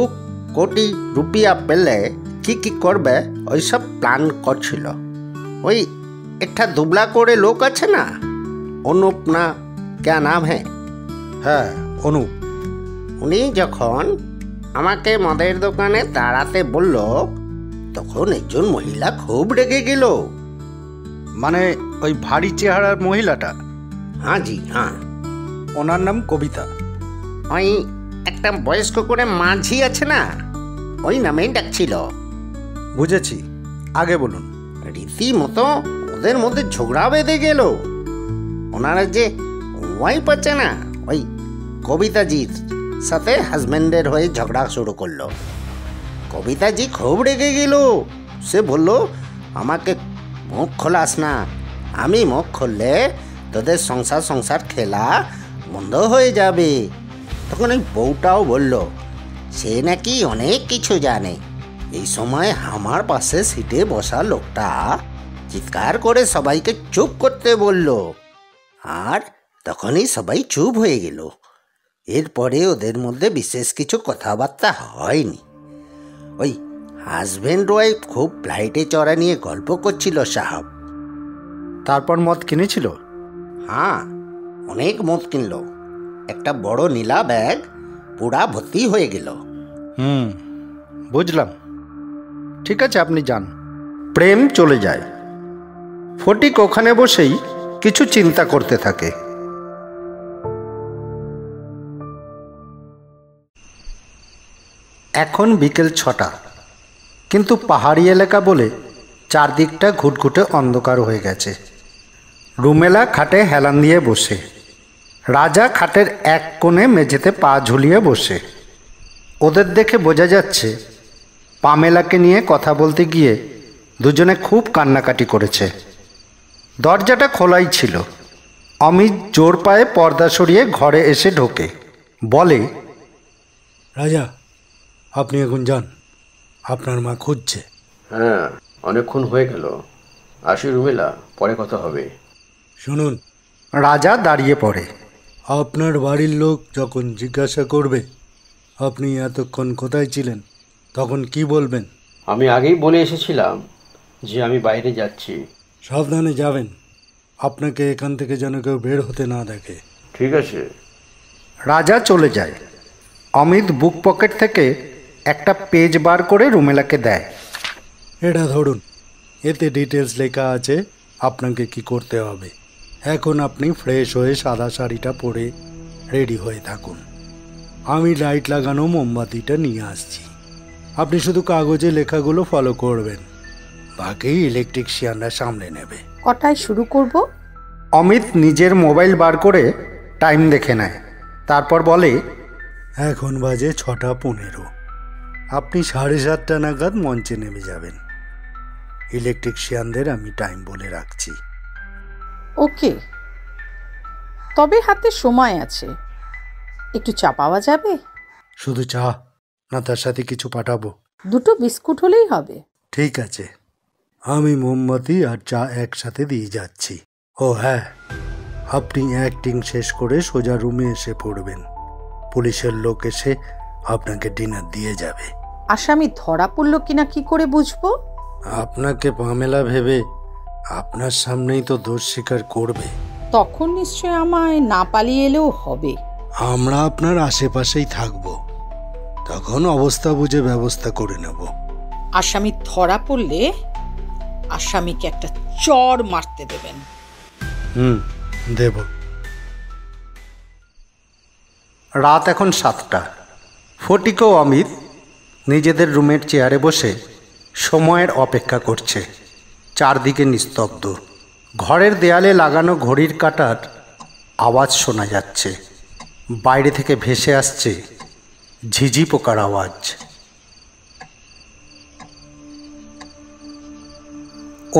কোটি রুপিয়া পেলে কি কি করবে ওইসব প্ল্যান করছিল। ওই একটা দুবলা করে লোক আছে না, অনুপ না, क्या नाम है? হ্যাঁ, অনুপ। উনি যখন আমাকে মদের দোকানে দাঁড়াতে বলল, তখন একজন মহিলা খুব রেগে গেল। মানে ওই ভারী চেহারার মহিলাটা? হ্যাঁ জি, হ্যাঁ। ওনার নাম কবিতা। ওই একটা বয়স্ক করে মাঝি আছে না, ওই নামেই ডাকছিল। বুঝেছি, আগে বলুন। রীতিমতো ওদের মধ্যে ঝগড়া বেঁধে গেল। ওনারা যে ওয়াইফ আছে না, ওই কবিতাজির সাথে হাজব্যান্ডের হয়ে ঝগড়া শুরু করলো। কবিতাজি খুব রেগে গেল। সে বলল, আমাকে মুখ খোলাস না, আমি মুখ খুললে তোদের সংসার খেলা বন্ধ হয়ে যাবে। তখন ওই বউটাও বলল, সে নাকি অনেক কিছু জানে। এই সময় আমার পাশে সিটে বসা লোকটা চিৎকার করে সবাইকে চুপ করতে বলল, আর তখনই সবাই চুপ হয়ে গেল। এরপরে ওদের মধ্যে বিশেষ কিছু কথাবার্তা হয়নি। ওই হাজব্যান্ড ওয়াইফ খুব ফ্লাইটে চড়া নিয়ে গল্প করছিল সাহেব। তারপর মদ কিনেছিল? হ্যাঁ, অনেক মদ কিনলো। একটা বড় নীলা ব্যাগ পুরা ভর্তি হয়ে গেল। বুঝলাম। ঠিক আছে, আপনি যান। প্রেম চলে যায়। ফটিক ওখানে বসেই কিছু চিন্তা করতে থাকে। এখন বিকেল 6টা, কিন্তু পাহাড়ি এলাকা বলে চারদিকটা ঘুটঘুটে অন্ধকার হয়ে গেছে। রুমেলা খাটে হেলান দিয়ে বসে, রাজা খাটের এক কোণে মেঝেতে পা ঝুলিয়ে বসে। ওদের দেখে বোঝা যাচ্ছে পামেলাকে নিয়ে কথা বলতে গিয়ে দুজনে খুব কান্নাকাটি করেছে। দরজাটা খোলাই ছিল। অমিত জোর পায়ে পর্দা সরিয়ে ঘরে এসে ঢোকে, বলে, রাজা, আপনি এখন যান, আপনার মা খুঁজছে। হ্যাঁ, অনেকক্ষণ হয়ে গেল। আসি রুমেলা, পরে কথা হবে। শুনুন, রাজা দাঁড়িয়ে পড়ে। আপনার বাড়ির লোক যখন জিজ্ঞাসা করবে আপনি এতক্ষণ কোথায় ছিলেন, তখন কি বলবেন? আমি আগেই বলে এসেছিলাম যে আমি বাইরে যাচ্ছি। সাবধানে যাবেন, আপনাকে এখান থেকে যেন কেউ বের হতে না দেখে। ঠিক আছে। রাজা চলে যায়। অমিত বুক পকেট থেকে একটা পেজ বার করে রুমেলাকে দেয়। এটা ধরুন, এতে ডিটেলস লেখা আছে আপনাকে কি করতে হবে। এখন আপনি ফ্রেশ হয়ে সাদা শাড়িটা পরে রেডি হয়ে থাকুন। আমি লাইট লাগানো মোমবাতিটা নিয়ে আসছি। আপনি শুধু কাগজে লেখাগুলো ফলো করবেন, বাকি ইলেকট্রিশিয়ানরা সামলে নেবে। কটায় শুরু করব? অমিত নিজের মোবাইল বার করে টাইম দেখে নেয়, তারপর বলে, এখন বাজে 6:15। আপনি 7:30 নাগাদ মঞ্চে নেমে যাবেন। ইলেকট্রিশিয়ানদের আমি টাইম বলে রাখছি। ওকে, তবে হাতে সময় আছে, একটু চা পাওয়া যাবে? শুধু চা না, তার সাথে কিছু পাঠাবো? 2টো বিস্কুট হলেই হবে। ঠিক আছে, আমি মোমবাতি আর চা একসাথে দিয়ে যাচ্ছি। ও হ্যাঁ, আপনি অ্যাক্টিং শেষ করে সোজা রুমে এসে পড়বেন। পুলিশের লোক এসে আপনাকে ডিনার দিয়ে যাবে। আসামি ধরা পড়ল কিনা কি করে বুঝবো? আপনাকে পামেলা ভেবে আপনার সামনেই তো দোষ স্বীকার করবে। তখন নিশ্চয় আমায় না পালিয়ে এলেও হবে। আমরা আপনার আশেপাশেই থাকব, তখন অবস্থা বুঝে ব্যবস্থা করে নেব। আসামি ধরা পড়লে আসামিকে একটা চড় মারতে দেবেন। দেব। রাত এখন 7টা। ফটিক ও অমিত নিজেদের রুমের চেয়ারে বসে সময়ের অপেক্ষা করছে। চারদিকে নিস্তব্ধ। ঘরের দেয়ালে লাগানো ঘড়ির কাঁটার আওয়াজ শোনা যাচ্ছে। বাইরে থেকে ভেসে আসছে ঝিঝি পোকার আওয়াজ।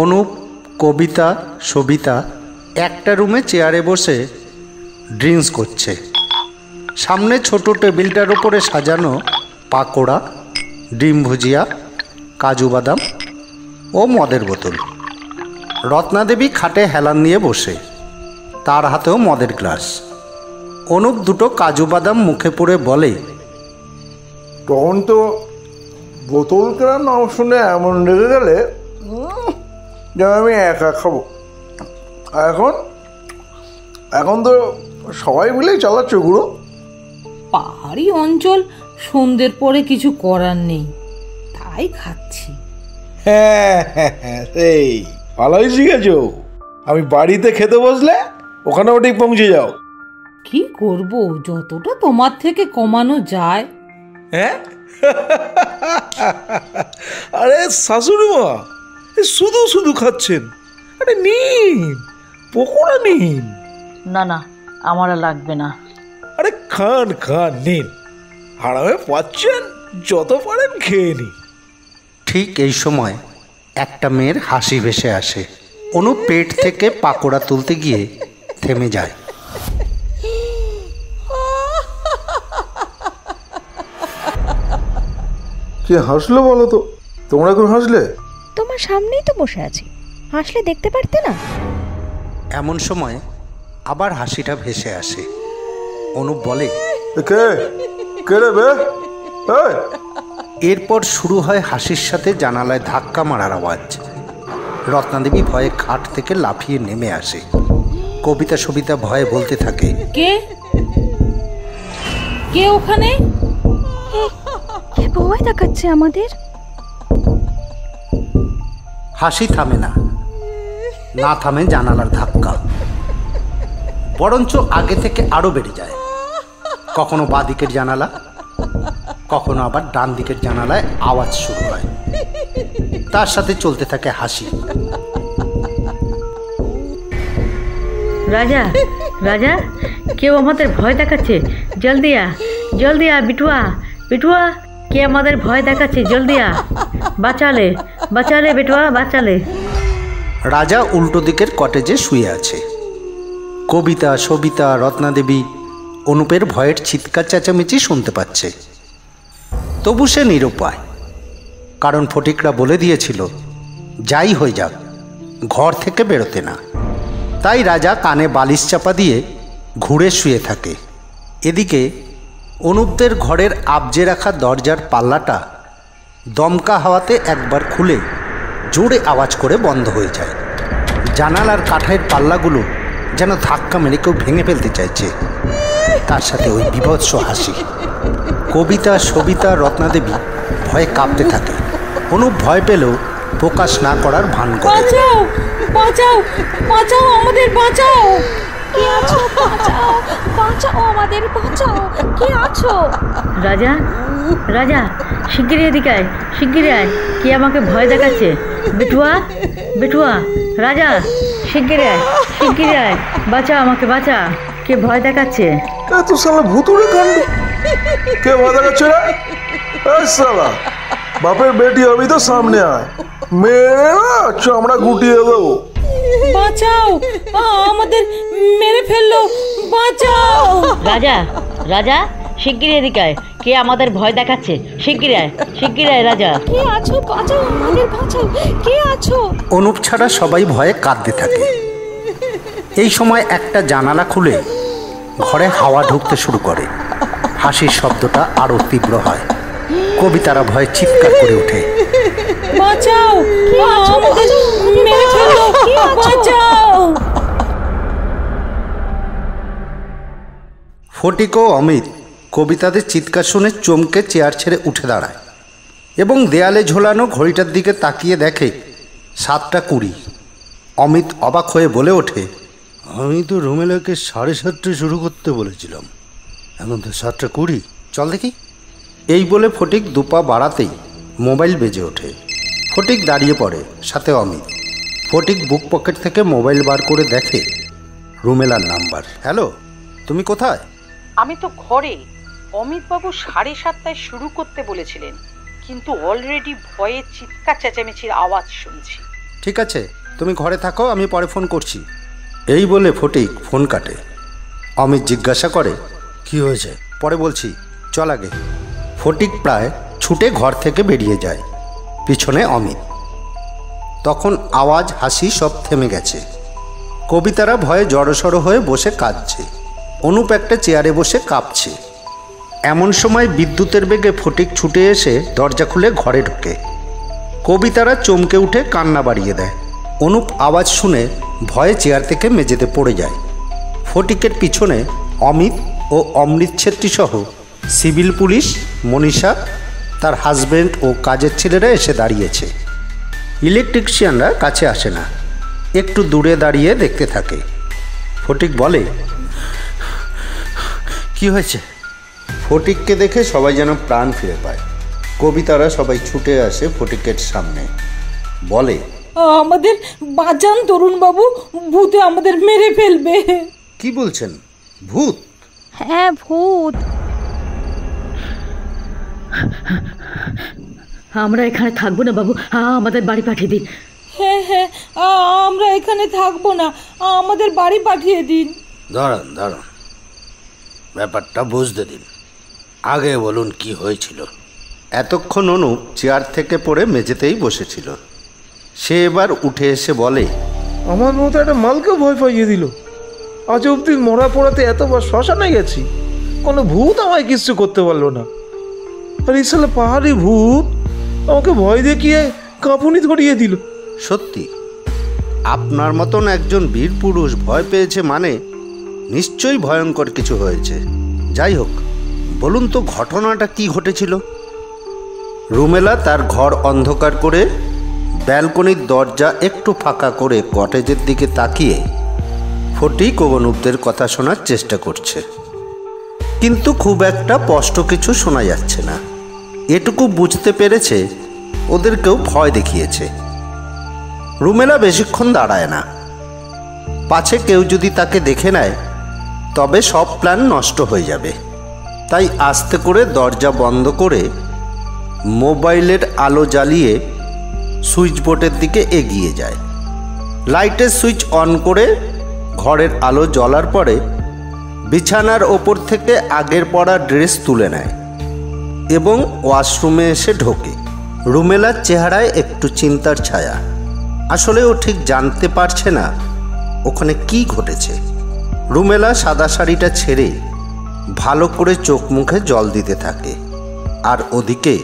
অনুপ, কবিতা, সবিতা একটা রুমে চেয়ারে বসে ড্রিঙ্কস করছে। সামনে ছোট টেবিলটার উপরে সাজানো পাকোড়া, ডিম ভুজিয়া, কাজু বাদাম ও মদের বোতল। রত্নাদেবী খাটে হেলান দিয়ে বসে, তার হাতেও মদের গ্লাস। অনুপ 2টো কাজু বাদাম মুখে পুরে বলে, তখন তো বোতল কেনার নাম শুনে এমন লেগে গেলে যেন আমি একা খাবো। এখন তো সবাই মিলেই চালাচ্ছে গুঁড়ো। পাহাড়ি অঞ্চল, সন্ধ্যের পরে কিছু করার নেই, তাই খাচ্ছি। হ্যাঁ, সেই ভালোই শিখেছ। আমি বাড়িতে খেতে বসলে ওখানেও ঠিক পৌঁছে যাও। কি করব, যতটা তোমার থেকে কমানো যায়। হ্যাঁ, আরে শাশুড়ি মা শুধু শুধু খাচ্ছেন। আরে নিন, পকোড়া নিন। না না, আমার আর লাগবে না। আরে খান খান, নিন, আরামে পাচ্ছেন, যত পারেন খেয়ে নিন। ঠিক এই সময় একটা মেয়ের হাসি ভেসে আসে। অনুপ পেট থেকে পাকোড়া তুলতে গিয়ে থেমে যায়। কে হাসলো বলো তো? তোমরা এখন হাসলে? তোমার সামনেই তো বসে আছি, হাসলে দেখতে পারতে না? এমন সময় আবার হাসিটা ভেসে আসে। অনুপ বলে, কে কে রে বে? এরপর শুরু হয় হাসির সাথে জানালায় ধাক্কা মারার আওয়াজ। রত্নাদেবী ভয়ে খাট থেকে লাফিয়ে নেমে আসে। কবিতা সবিতা ভয়ে বলতে থাকে, কে কে ওখানে? কে ভয় দেখাচ্ছে আমাদের? হাসি থামে না, না থামে জানালার ধাক্কা, বরঞ্চ আগে থেকে আরো বেড়ে যায়। কখনো বাঁ দিকের জানালা, কখনো আবার ডান দিকের জানালায় আওয়াজ শুরু হয়, তার সাথে চলতে থাকে হাসি। রাজা, রাজা, কেউ আমাদের ভয় দেখাচ্ছে, জলদি আ, জলদি আ বিটুয়া, বিটুয়া, কে আমাদের ভয় দেখাচ্ছে, জলদি আ, বাঁচালে, বাঁচালে বিটুয়া, বাঁচালে। রাজা উল্টো দিকের কটেজে শুয়ে আছে। কবিতা, সবিতা, রত্নাদেবী অনুপের ভয়ের চিৎকার চেঁচামেচি শুনতে পাচ্ছে। তবু সে নিরুপায়, কারণ ফটিকরা বলে দিয়েছিল যাই হয়ে যাক ঘর থেকে বেরোতে না। তাই রাজা কানে বালিশ চাপা দিয়ে ঘুরে শুয়ে থাকে। এদিকে অনুপদের ঘরের আবজে রাখা দরজার পাল্লাটা দমকা হাওয়াতে একবার খুলে জোরে আওয়াজ করে বন্ধ হয়ে যায়। জানালার কাঠের পাল্লাগুলো যেন ধাক্কা মেরে কেউ ভেঙে ফেলতে চাইছে, তার সাথে ওই বিভৎস হাসি। কবিতা, সবিতা, রত্নাদেবী ভয়ে কাঁপতে থাকে। অনুপ ভয় পেলেও প্রকাশ না করার ভান করে। বাঁচাও, বাঁচাও, বাঁচাও, আমাদের বাঁচাও। কে আছো? বাঁচাও, বাঁচাও, আমাদের বাঁচাও। কে আছো? রাজা, রাজা, শিগগিরই এদিকে আয়, শিগগিরই আয়, কে আমাকে ভয় দেখাচ্ছে, বিটুয়া, বিটুয়া, রাজা, শিগগিরই আয়, শিগগিরই আয়, বাঁচা আমাকে, বাঁচা, কে ভয় দেখাচ্ছে। তো শালা ভুতুড়ে কাণ্ড, কে ভয় দেখাচ্ছে রে? এই শালা বাপের বেটি হবি তো সামনে আয়, মেরে না চামড়া গুটিয়ে দেবো। বাঁচাও, আমাদের মেরে ফেললো, বাঁচাও। রাজা, রাজা, শিগগিরই এদিকে আয়, কে আমাদের ভয় দেখাচ্ছে, শিগগিরই আয়, শিগগিরই আয় রাজা। কে আছো? বাঁচাও, আমাদের বাঁচাও। কে আছো? অনুপ ছাড়া সবাই ভয়ে কাঁদতে থাকে। এই সময় একটা জানালা খুলে ঘরে হাওয়া ঢুকতে শুরু করে। হাসির শব্দটা আরো তীব্র হয়। কবিতারা ভয়ে চিৎকার করে ওঠে, বাঁচাও, আমাদের মেরে ফেললো, বাঁচাও। ফটিক ও অমিত কবিতাদের চিৎকার শুনে চমকে চেয়ার ছেড়ে উঠে দাঁড়ায় এবং দেয়ালে ঝোলানো ঘড়িটার দিকে তাকিয়ে দেখে 7:20। অমিত অবাক হয়ে বলে ওঠে, আমি তো রুমেলাকে 7:30 শুরু করতে বলেছিলাম, এখন তো 7:20। চল দেখি। এই বলে ফটিক দুপা বাড়াতেই মোবাইল বেজে ওঠে। ফটিক দাঁড়িয়ে পড়ে, সাথে অমিত। ফটিক বুক পকেট থেকে মোবাইল বার করে দেখে রুমেলার নাম্বার। হ্যালো, তুমি কোথায়? আমি তো ঘরে। অমিতবাবু 7:30 শুরু করতে বলেছিলেন, কিন্তু অলরেডি ভয়ে চিৎকার চেঁচামেচির আওয়াজ শুনছি। ঠিক আছে, তুমি ঘরে থাকো, আমি পরে ফোন করছি। এই বলে ফটিক ফোন কাটে। অমিত জিজ্ঞাসা করে, কি হয়েছে? পরে বলছি, চল আগে। ফটিক প্রায় ছুটে ঘর থেকে বেরিয়ে যায়, পিছনে অমিত। তখন আওয়াজ, হাসি সব থেমে গেছে। কবিতারা ভয়ে জড়সড় হয়ে বসে কাঁদছে। অনুপ একটা চেয়ারে বসে কাঁপছে। এমন সময় বিদ্যুতের বেগে ফটিক ছুটে এসে দরজা খুলে ঘরে ঢোকে। কবিতারা চমকে উঠে কান্না বাড়িয়ে দেয়। অনুপ আওয়াজ শুনে ভয়ে চেয়ার থেকে মেঝেতে পড়ে যায়। ফটিকের পিছনে অমিত ও অমৃত ছেত্রী সহ সিভিল পুলিশ, মনীষা, তার হাজব্যান্ড ও কাজের ছেলেরা এসে দাঁড়িয়েছে। ইলেকট্রিশিয়ানরা কাছে আসে না, একটু দূরে দাঁড়িয়ে দেখতে থাকে। ফটিক বলে, কি হয়েছে? ফটিককে দেখে সবাই যেন প্রাণ ফিরে পায়। কবিতারা সবাই ছুটে আসে ফটিকের সামনে, বলে, আমাদের বাঁচান তরুণ বাবু, ভূতে আমাদের মেরে ফেলবে। কি বলছেন? ভূত? হ্যাঁ, ভূত। আমরা এখানে থাকবো না বাবু, আমাদের বাড়ি পাঠিয়ে দিন। হ্যাঁ হ্যাঁ, আমরা এখানে থাকবো না, আমাদের বাড়ি পাঠিয়ে দিন। দাঁড়ান দাঁড়ান, ব্যাপারটা বুঝতে দিন, আগে বলুন কি হয়েছিল। এতক্ষণ অনুপ চেয়ার থেকে পড়ে মেঝেতেই বসেছিল। সে এবার উঠে এসে বলে, আমার মতো একটা মালকে ভয় পাইয়ে দিল। আজ অব্দি মরা পড়াতে এতবার শ্মশানে গেছি, কোনো ভূত আমায় কিছু করতে পারলো না। আর এই সালে পাহাড়ি ভূত আমাকে ভয় দেখিয়ে কাঁপুনি ধরিয়ে দিল। সত্যি আপনার মতন একজন বীর পুরুষ ভয় পেয়েছে মানে নিশ্চয়ই ভয়ঙ্কর কিছু হয়েছে। যাই হোক, বলুন তো ঘটনাটা কি ঘটেছিল? রুমেলা তার ঘর অন্ধকার করে ব্যালকনির দরজা একটু ফাঁকা করে কটেজের দিকে তাকিয়ে ফটিক ও অনুপদের কথা শোনার চেষ্টা করছে, কিন্তু খুব একটা স্পষ্ট কিছু শোনা যাচ্ছে না। এটুকু বুঝতে পেরেছে ওদের কেউ ভয় দেখিয়েছে। রুমেলা বেশিক্ষণ দাঁড়ায় না, পাছে কেউ যদি তাকে দেখে নেয় তবে সব প্ল্যান নষ্ট হয়ে যাবে। তাই আস্তে করে দরজা বন্ধ করে মোবাইলের আলো জ্বালিয়ে সুইচ বোর্ডের দিকে এগিয়ে যায়। লাইটের সুইচ অন করে ঘরের আলো জ্বলার পরে বিছানার ওপর থেকে আগের পরা ড্রেস তুলে নেয় এবং ওয়াশরুমে এসে ঢোকে। রুমেলার চেহারায় একটু চিন্তার ছায়া। আসলে ও ঠিক জানতে পারছে না ওখানে কি ঘটেছে। রুমেলা সাদা শাড়িটা ছেড়ে ভালো করে চোখ মুখে জল দিতে থাকে, আর ওদিকে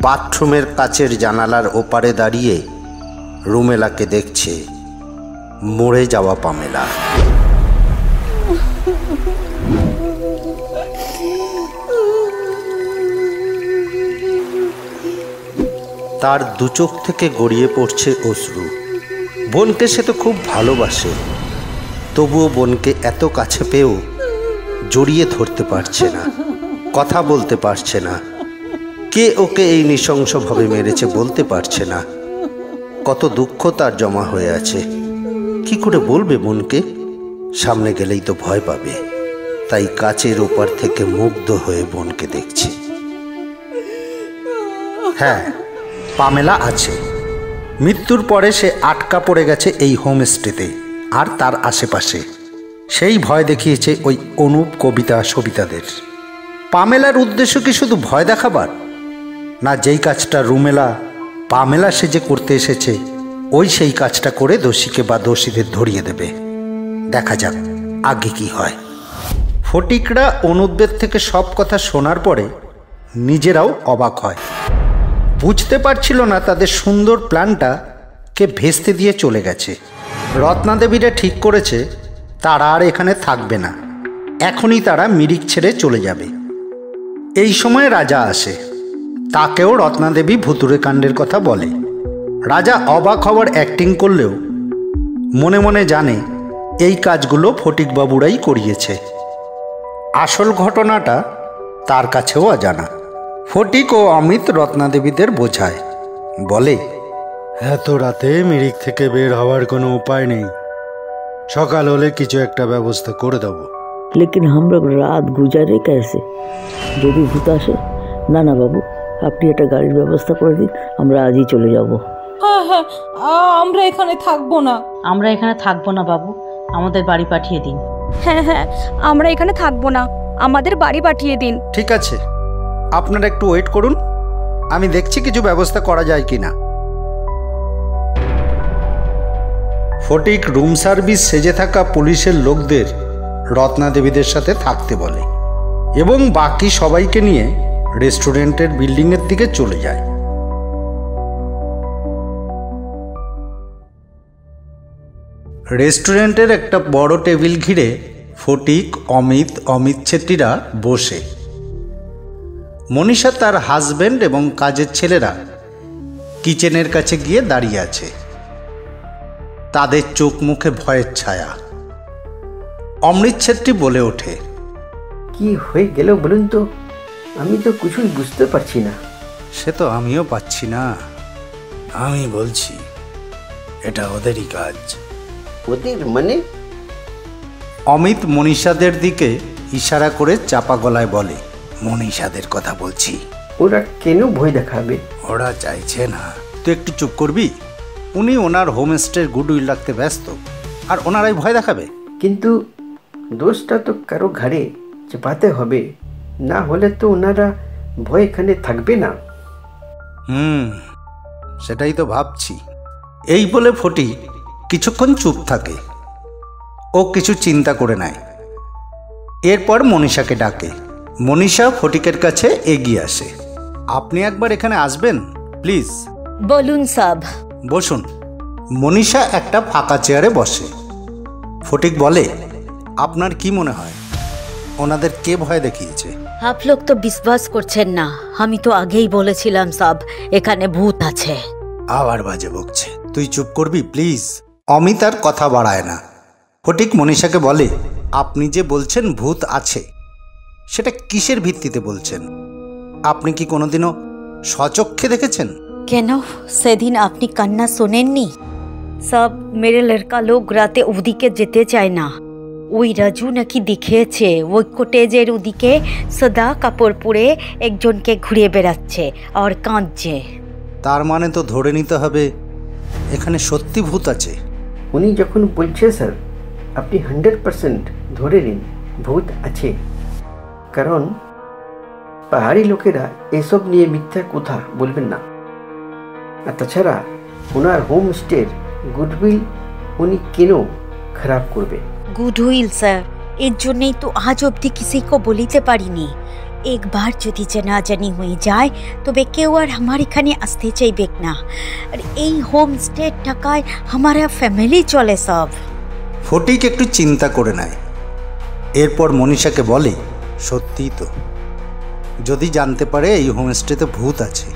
বাথরুমের কাচের জানালার ওপারে দাঁড়িয়ে রুমেলাকে দেখছে মরে যাওয়া পামেলা। তার দু চোখ থেকে গড়িয়ে পড়ছে অশ্রু। বোনকে সে তো খুব ভালোবাসে, তবুও বোনকে এত কাছে পেয়েও জড়িয়ে ধরতে পারছে না, কথা বলতে পারছে না। কে ওকে এই নৃশংসভাবে মেরেছে বলতে পারছে না। কত দুঃখ তার জমা হয়ে আছে। কি করে বলবে বোনকে? সামনে গেলেই তো ভয় পাবে। তাই কাচের ওপার থেকে মুগ্ধ হয়ে বোনকে দেখছে। হ্যাঁ, পামেলা আছে। মৃত্যুর পরে সে আটকা পড়ে গেছে এই হোমস্টেতে আর তার আশেপাশে। সেই ভয় দেখিয়েছে ওই অনুপ, কবিতা, সবিতাদের। পামেলার উদ্দেশ্য কি শুধু ভয় দেখাবার? না, যেই কাজটা রুমেলা পামেলা সেজে করতে এসেছে ওই সেই কাজটা করে দোষীকে বা দোষীদের ধরিয়ে দেবে। দেখা যাক আগে কি হয়। ফটিকরা অনুপদের থেকে সব কথা শোনার পরে নিজেরাও অবাক হয়। বুঝতে পারছিল না তাদের সুন্দর প্ল্যানটা কে ভেস্তে দিয়ে চলে গেছে। রত্নাদেবীরা ঠিক করেছে তারা আর এখানে থাকবে না, এখনই তারা মিরিক ছেড়ে চলে যাবে। এই সময় রাজা আসে, তাকেও রত্নাদেবী ভুতুড়ে কাণ্ডের কথা বলে। রাজা অবাক হওয়ার অ্যাক্টিং করলেও মনে মনে জানে এই কাজগুলো ফটিকবাবুরাই করিয়েছে। আসল ঘটনাটা তার কাছেও অজানা। ফটিক ও অমিত রত্নাদেবীদের বোঝায়, বলে, এত রাতে মিরিক থেকে বের হওয়ার কোনো উপায় নেই। সকাল হলে কিছু একটা ব্যবস্থা করে দেবো। लेकिन हम लोग रात गुजारे कैसे? যদি ভূত আসে? না না বাবু, আপনি একটা গাড়ির ব্যবস্থা করে দিন, আমরা আজই চলে যাব। হ্যাঁ হ্যাঁ, আমরা এখানে থাকবো না। আমরা এখানে থাকবো না বাবু, আমাদের বাড়ি পাঠিয়ে দিন। হ্যাঁ হ্যাঁ, আমরা এখানে থাকবো না, আমাদের বাড়ি পাঠিয়ে দিন। ঠিক আছে, আপনারা একটু ওয়েট করুন, আমি দেখছি কিছু ব্যবস্থা করা যায় কিনা। ফটিক রুম সার্ভিস সেজে থাকা পুলিশের লোকদের রত্নাদেবীদের সাথে থাকতে বলে এবং বাকি সবাইকে নিয়ে রেস্টুরেন্টের বিল্ডিংয়ের দিকে চলে যায়। রেস্টুরেন্টের একটা বড় টেবিল ঘিরে ফটিক, অমিত ছেত্রীরা বসে। মনীষা, তার হাজবেন্ড এবং কাজের ছেলেরা কিচেনের কাছে গিয়ে দাঁড়িয়ে আছে। তাদের চোখ মুখে ভয়ের ছায়া। অমৃত ছেত্রী বলে ওঠে, কি হয়ে গেল বলুন তো? আমি তো কিছুই বুঝতে পারছি না। সে তো আমিও পাচ্ছি না। আমি বলছি এটা ওদেরই কাজ। ওদের মানে? অমিত মনীষাদের দিকে ইশারা করে চাপা গলায় বলে, মনীষাদের কথা বলছি। ওরা কেন ভয় দেখাবে? ওরা চাইছে না। তুই একটু চুপ করবি? উনি ওনার হোমস্টের গুডউইল রাখতে ব্যস্ত, আর ওনারাই ভয় দেখাবে? কিন্তু দোষটা তো কারো ঘাড়ে চাপাতে হবে, না হলে তো ওনারা ভয় এখানে থাকবে না। সেটাই তো ভাবছি। এই বলে ফটিক কিছুক্ষণ চুপ থাকে। ও কিছু চিন্তা করে নেয়। এরপর মনীষাকে ডাকে। মনীষা ফটিকের কাছে এগিয়ে আসে। আপনি একবার এখানে আসবেন প্লিজ? বলুন সাব। বসুন। মনীষা একটা ফাঁকা চেয়ারে বসে। ফটিক বলে, আপনার কি মনে হয় ওনাদের কে ভয় দেখিয়েছে? आप लोग तो विश्वास করছেন না। আমি তো আগেই বলেছিলাম সাব, এখানে ভূত আছে। আবার বাজে বকছে। তুই চুপ করবি প্লিজ। অমিত আর কথা বাড়ায় না। ফটিক মনীষাকে বলে, আপনি যে বলছেন ভূত আছে, সেটা কিসের ভিত্তিতে বলছেন? আপনি কি কোনোদিনও স্বচক্ষে দেখেছেন? কেন সেদিন আপনি কান্না শোনেননি? সব মেরে লড়কা লোক রাতে ওদিকে যেতে চায় না। ওই রাজু নাকি দেখিয়েছে ওই কটেজের ওদিকে সাদা কাপড় পরে একজনকে ঘুরে বেড়াচ্ছে আর কাঁদছে। তার মানে তো ধরে নিতে হবে এখানে সত্যি ভূত আছে। উনি যখন বলছে স্যার, আপনি 100% ধরে নিন ভূত আছে। কারণ পাহাড়ি লোকেরা এসব নিয়ে মিথ্যা কথা বলবেন না। আর তাছাড়া ওনার হোমস্টের গুডউইল উনি কেন খারাপ করবে? গুডউইল স্যার, এর জন্যই তো আজ অবধি কিসিকে বলিতে পারিনি। একবার যদি জানাজানি হয়ে যায় তবে কেউ আর আমার এখানে আসতে চাইবে না। আর এই হোমস্টের টাকায় আমারা ফ্যামিলি চলে সব। ফটিক একটু চিন্তা করে নেয়। এরপর মনীষাকে বলে, সত্যিই তো, যদি জানতে পারে এই হোমস্টেতে ভূত আছে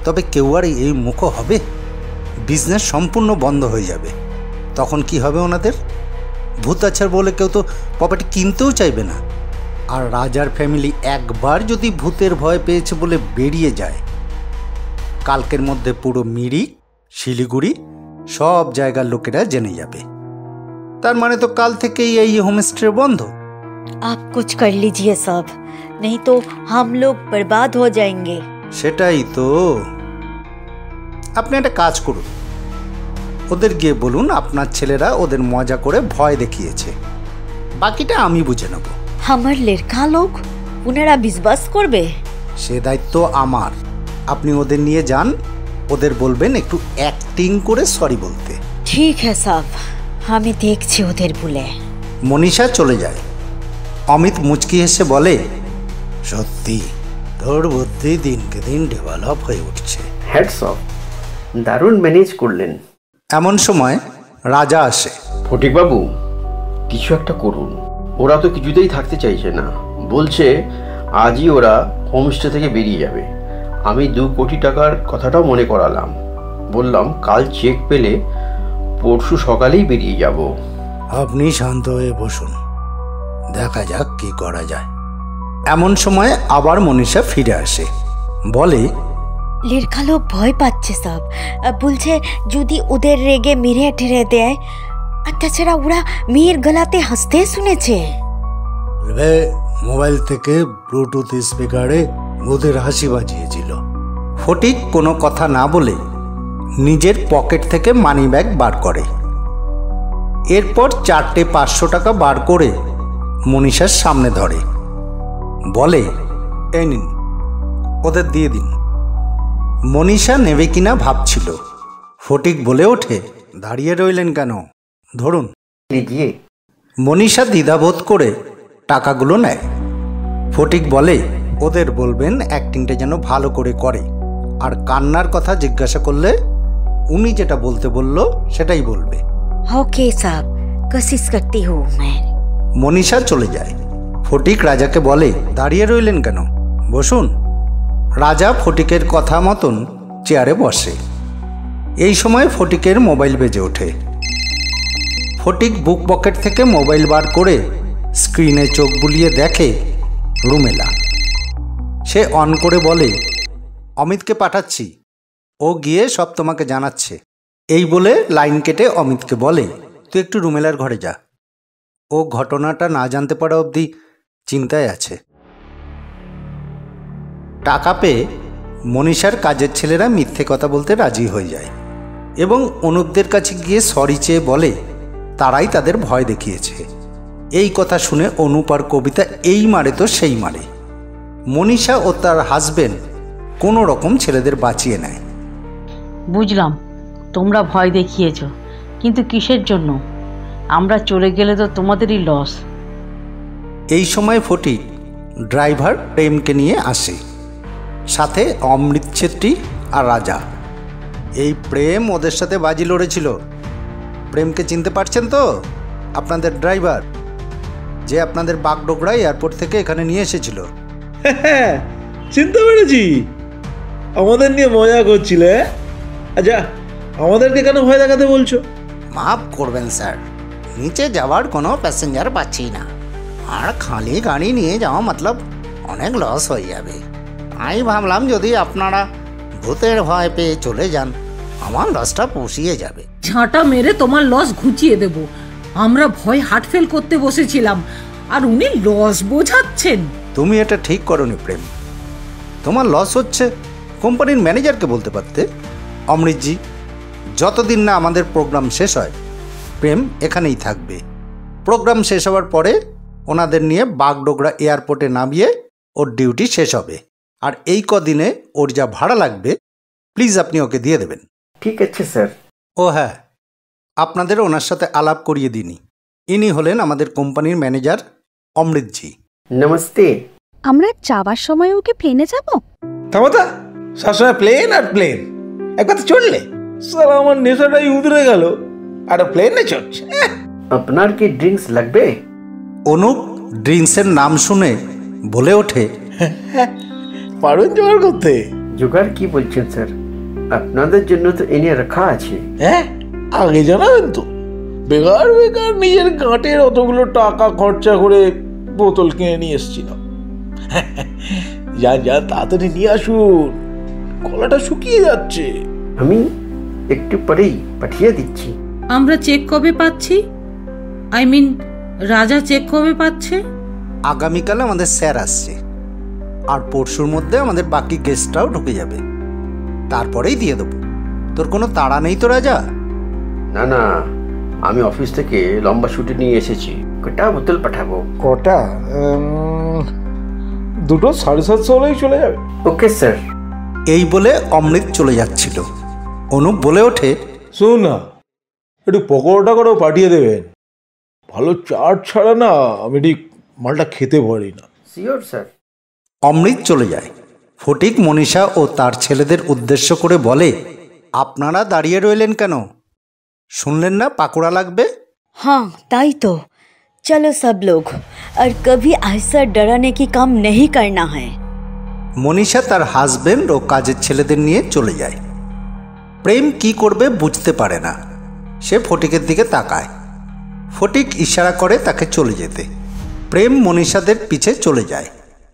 তবে কেউ আর এই মুখ হবে? বিজনেস সম্পূর্ণ বন্ধ হয়ে যাবে। তখন কি হবে ওনাদের? ভূত আছে বলে কেউ তো প্রপার্টি কিনতেও চাইবে না। আর রাজার ফ্যামিলি একবার যদি ভূতের ভয় পেয়েছে বলে বেরিয়ে যায়, কালকের মধ্যে পুরো মিরিক, শিলিগুড়ি সব জায়গার লোকেরা জেনে যাবে। তার মানে তো কাল থেকেই এই হোমস্টে বন্ধ। आप कुछ कर लीजिए सब, नहीं तो हम लोग बर्बाद हो जाएंगे। সেটাই তো। আপনি একটা কাজ করুন, ওদের গিয়ে বলুন আপনার ছেলেরা ওদের মজা করে ভয় দেখিয়েছে, বাকিটা আমি বুঝে নেব। আমার লড়কা লোক ওনারা বিশ্বাস করবে? সে দায়িত্ব আমার। আপনি ওদের নিয়ে যান, ওদের বলবেন একটু অ্যাক্টিং করে সরি বলতে। ঠিক হ্যাঁ সাব, আমি দেখছি ওদের বলে। মনীষা চলে যায়। অমিত মুচকি হেসে বলে, সত্যি তোর বুদ্ধি দিনকে দিন ডেভেলপ হয়ে উঠছে। হ্যাটস অফ, দারুণ ম্যানেজ করলেন। এমন সময় রাজা আসে। ফটিকবাবু, কিছু একটা করুন। ওরা তো কিছুতেই থাকতে চাইছে না, বলছে আজই ওরা হোমস্টে থেকে বেরিয়ে যাবে। আমি 2 কোটি টাকার কথাটাও মনে করালাম, বললাম কাল চেক পেলে পরশু সকালেই বেরিয়ে যাব। আপনি শান্ত হয়ে বসুন, দেখা যাক কি করা যায়। এমন সময় আবার মনীষা ফিরে আসে, বলে, লড়কা লোক ভয় পাচ্ছে সব, বলছে যদি ওদের রেগে মেরে ঠেরে দেয়। আর তাছাড়া ওরা মেয়ের গলাতে হাসতে শুনেছে। মোবাইল থেকে ব্লুটুথ স্পিকারে ওদের হাসি বাজিয়েছিল। ফটিক কোনো কথা না বলে নিজের পকেট থেকে মানি ব্যাগ বার করে। এরপর 4টে 500 টাকা বার করে মনীষার সামনে ধরে, বলে, এই নিন, ওদের দিয়ে দিন। মনীষা নেবে কিনা ভাবছিল। ফটিক বলে ওঠে, দাঁড়িয়ে রইলেন কেন, ধরুন। মনীষা দ্বিধাবোধ করে টাকাগুলো নেয়। ফটিক বলে, ওদের বলবেন অ্যাক্টিংটা যেন ভালো করে করে, আর কান্নার কথা জিজ্ঞাসা করলে উনি যেটা বলতে বলল সেটাই বলবে। ওকে সাব, কোশিশ করতি হूं मैं। মনীষা চলে যায়। ফটিক রাজাকে বলে, দাঁড়িয়ে রইলেন কেন, বসুন। রাজা ফটিকের কথা মতন চেয়ারে বসে। এই সময় ফটিকের মোবাইল বেজে ওঠে। ফটিক বুক পকেট থেকে মোবাইল বার করে স্ক্রিনে চোখ বুলিয়ে দেখে রুমেলা। সে অন করে বলে, অমিতকে পাঠাচ্ছি, ও গিয়ে সব তোমাকে জানাচ্ছে। এই বলে লাইন কেটে অমিতকে বলে, তুই একটু রুমেলার ঘরে যা, ও ঘটনাটা না জানতে পারা অবধি চিন্তায় আছে। টাকা পেয়ে মনীষার কাজের ছেলেরা মিথ্যে কথা বলতে রাজি হয়ে যায় এবং অনুপদের কাছে গিয়ে সরি চেয়ে বলে তারাই তাদের ভয় দেখিয়েছে। এই কথা শুনে অনুপ আর কবিতা এই মারে তো সেই মারে। মনীষা ও তার হাজবেন্ড কোনো রকম ছেলেদের বাঁচিয়ে নেয়। বুঝলাম তোমরা ভয় দেখিয়েছ, কিন্তু কিসের জন্য? আমরা চলে গেলে তো তোমাদেরই লস। এই সময় ফটিক ড্রাইভার প্রেমকে নিয়ে আসে, সাথে অমৃত ছেত্রী আর রাজা। এই প্রেম ওদের সাথে বাজি লড়েছিল। প্রেমকে চিনতে পারছেন তো? আপনাদের ড্রাইভার, যে আপনাদের বাগডোগরা এয়ারপোর্ট থেকে এখানে নিয়ে এসেছিল। চিনতে পেরেছি, আমাদের নিয়ে মজা করছিলে। আচ্ছা আমাদেরকে কেন ভয় দেখাতে বলছো? মাফ করবেন স্যার, নিচে যাওয়ার কোনো প্যাসেঞ্জার পাচ্ছি না, আর খালি গাড়ি নিয়ে যাওয়া মতলব অনেক লস হয়ে যাবে। আমি ভাবলাম যদি আপনারা ভূতের ভয় পেয়ে চলে যান, আমার লসটা পুষিয়ে যাবে। ঝাঁটা মেরে তোমার লস ঘুচিয়ে দেব। আমরা ভয় হার্টফেল করতে বসেছিলাম, আর উনি লস বোঝাচ্ছেন। তুমি এটা ঠিক করনি প্রেম। তোমার লস হচ্ছে কোম্পানির ম্যানেজারকে বলতে পারতে। অমৃতজি, যতদিন না আমাদের প্রোগ্রাম শেষ হয় প্রেম এখানেই থাকবে। প্রোগ্রাম শেষ হওয়ার পরে ওনাদের নিয়ে বাগডোগরা এয়ারপোর্টে নামিয়ে ওর ডিউটি শেষ হবে। আর এই কদিনে ওর যা ভাড়া লাগবে প্লিজ আপনি ওকে দিয়ে দেবেন। ঠিক আছে স্যার। ও হ্যাঁ, আপনাদের ওনার সাথে আলাপ করিয়ে দিনি। ইনি হলেন আমাদের কোম্পানির ম্যানেজার অমৃতজি। নমস্তে। আমরা যাওয়ার সময় ওকে প্লেনে যাব? থামতা, সবসময় প্লেন আর প্লেন। একবার তো চড়লে স্যার আমার নেশাটাই উতরে গেল, আর প্লেনে চড়ছে। আপনার কি ড্রিঙ্কস লাগবে? অনুপ ড্রিঙ্কসের নাম শুনে বলে ওঠে, পারবেন জোগাড় করতে? জোগাড় কি বলছেন স্যার, আপনাদের জন্য তো এনে রাখা আছে। হ্যাঁ, আগে জানাবেন তো। বেকার বেকার নিজের গাঁটের অতগুলো টাকা খরচা করে বোতল কিনে নিয়ে এসেছিলাম। যা তাড়াতাড়ি নিয়ে আসুন, গলাটা শুকিয়ে যাচ্ছে। আমি একটু পরেই পাঠিয়ে দিচ্ছি। আমরা চেক কবে পাচ্ছি? আই মিন রাজা চেক কবে পাচ্ছে? আগামীকাল আমাদের স্যার আসছে, আর পরশুর মধ্যে আমাদের বাকি গেস্টরাও ঢুকে যাবে, তারপরেই দিয়ে দেবো। তোর কোনো তাড়া নেই তো রাজা? না না, আমি অফিস থেকে লম্বা ছুটি নিয়ে এসেছি। কটা বোতল পাঠাবো? কটা? দুটো 750 হলেই চলে যাবে। Okay sir. এই বলে অমৃত চলে যাচ্ছিল। অনুপ বলে ওঠে, শুন না, একটু পকোড়া করেও পাঠিয়ে দেবেন। ভালো চাট ছাড়া না আমি ঠিক মালটা খেতে পারি না। Sure sir. অমৃত চলে যায়। ফটিক মনীষা ও তার ছেলেদের উদ্দেশ্য করে বলে, আপনারা দাঁড়িয়ে রইলেন কেন? শুনলেন না পাকোড়া লাগবে? हाँ ताई तो चलो सब लोग, और कभी ऐसा डराने की काम नहीं करना है। মনীষা তার হাজবেন্ড ও কাজের ছেলেদের নিয়ে চলে যায়। প্রেম কি করবে বুঝতে পারে না। সে ফটিকের দিকে তাকায়। ফটিক ইশারা করে তাকে চলে যেতে। প্রেম মনীষাদের পিছে চলে যায়।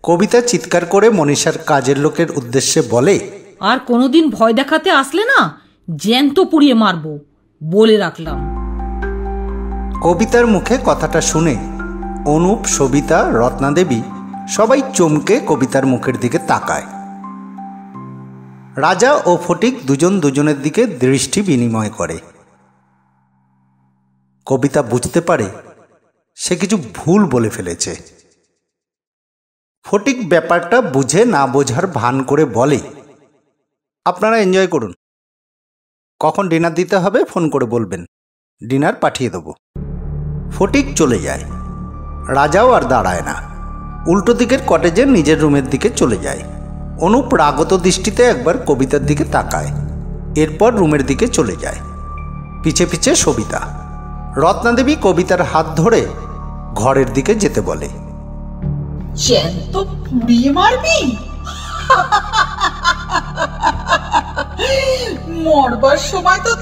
কবিতা চিৎকার করে মনীষার কাজের লোকের উদ্দেশ্যে বলে, আর কোনোদিন ভয় দেখাতে আসলে না জ্যান্ত পুড়িয়ে মারবো, বলে রাখলাম। কবিতার মুখে কথাটা শুনে অনুপ, সবিতা, রত্নাদেবী সবাই চমকে কবিতার মুখের দিকে তাকায়। রাজা ও ফটিক দুজন দুজনের দিকে দৃষ্টি বিনিময় করে। কবিতা বুঝতে পারে সে কিছু ভুল বলে ফেলেছে। ফটিক ব্যাপারটা বুঝে না বোঝার ভান করে বলে, আপনারা এনজয় করুন, কখন ডিনার দিতে হবে ফোন করে বলবেন, ডিনার পাঠিয়ে দেবো। ফটিক চলে যায়। রাজাও আর দাঁড়ায় না, উল্টো দিকের কটেজে নিজের রুমের দিকে চলে যায়। অনুপ রাগত দৃষ্টিতে একবার কবিতার দিকে তাকায়, এরপর রুমের দিকে চলে যায়। পিছে পিছে সবিতা। রত্নাদেবী কবিতার হাত ধরে ঘরের দিকে যেতে বলে। জ্যান্ত পুড়িয়ে মারবি? মরবার সময় তো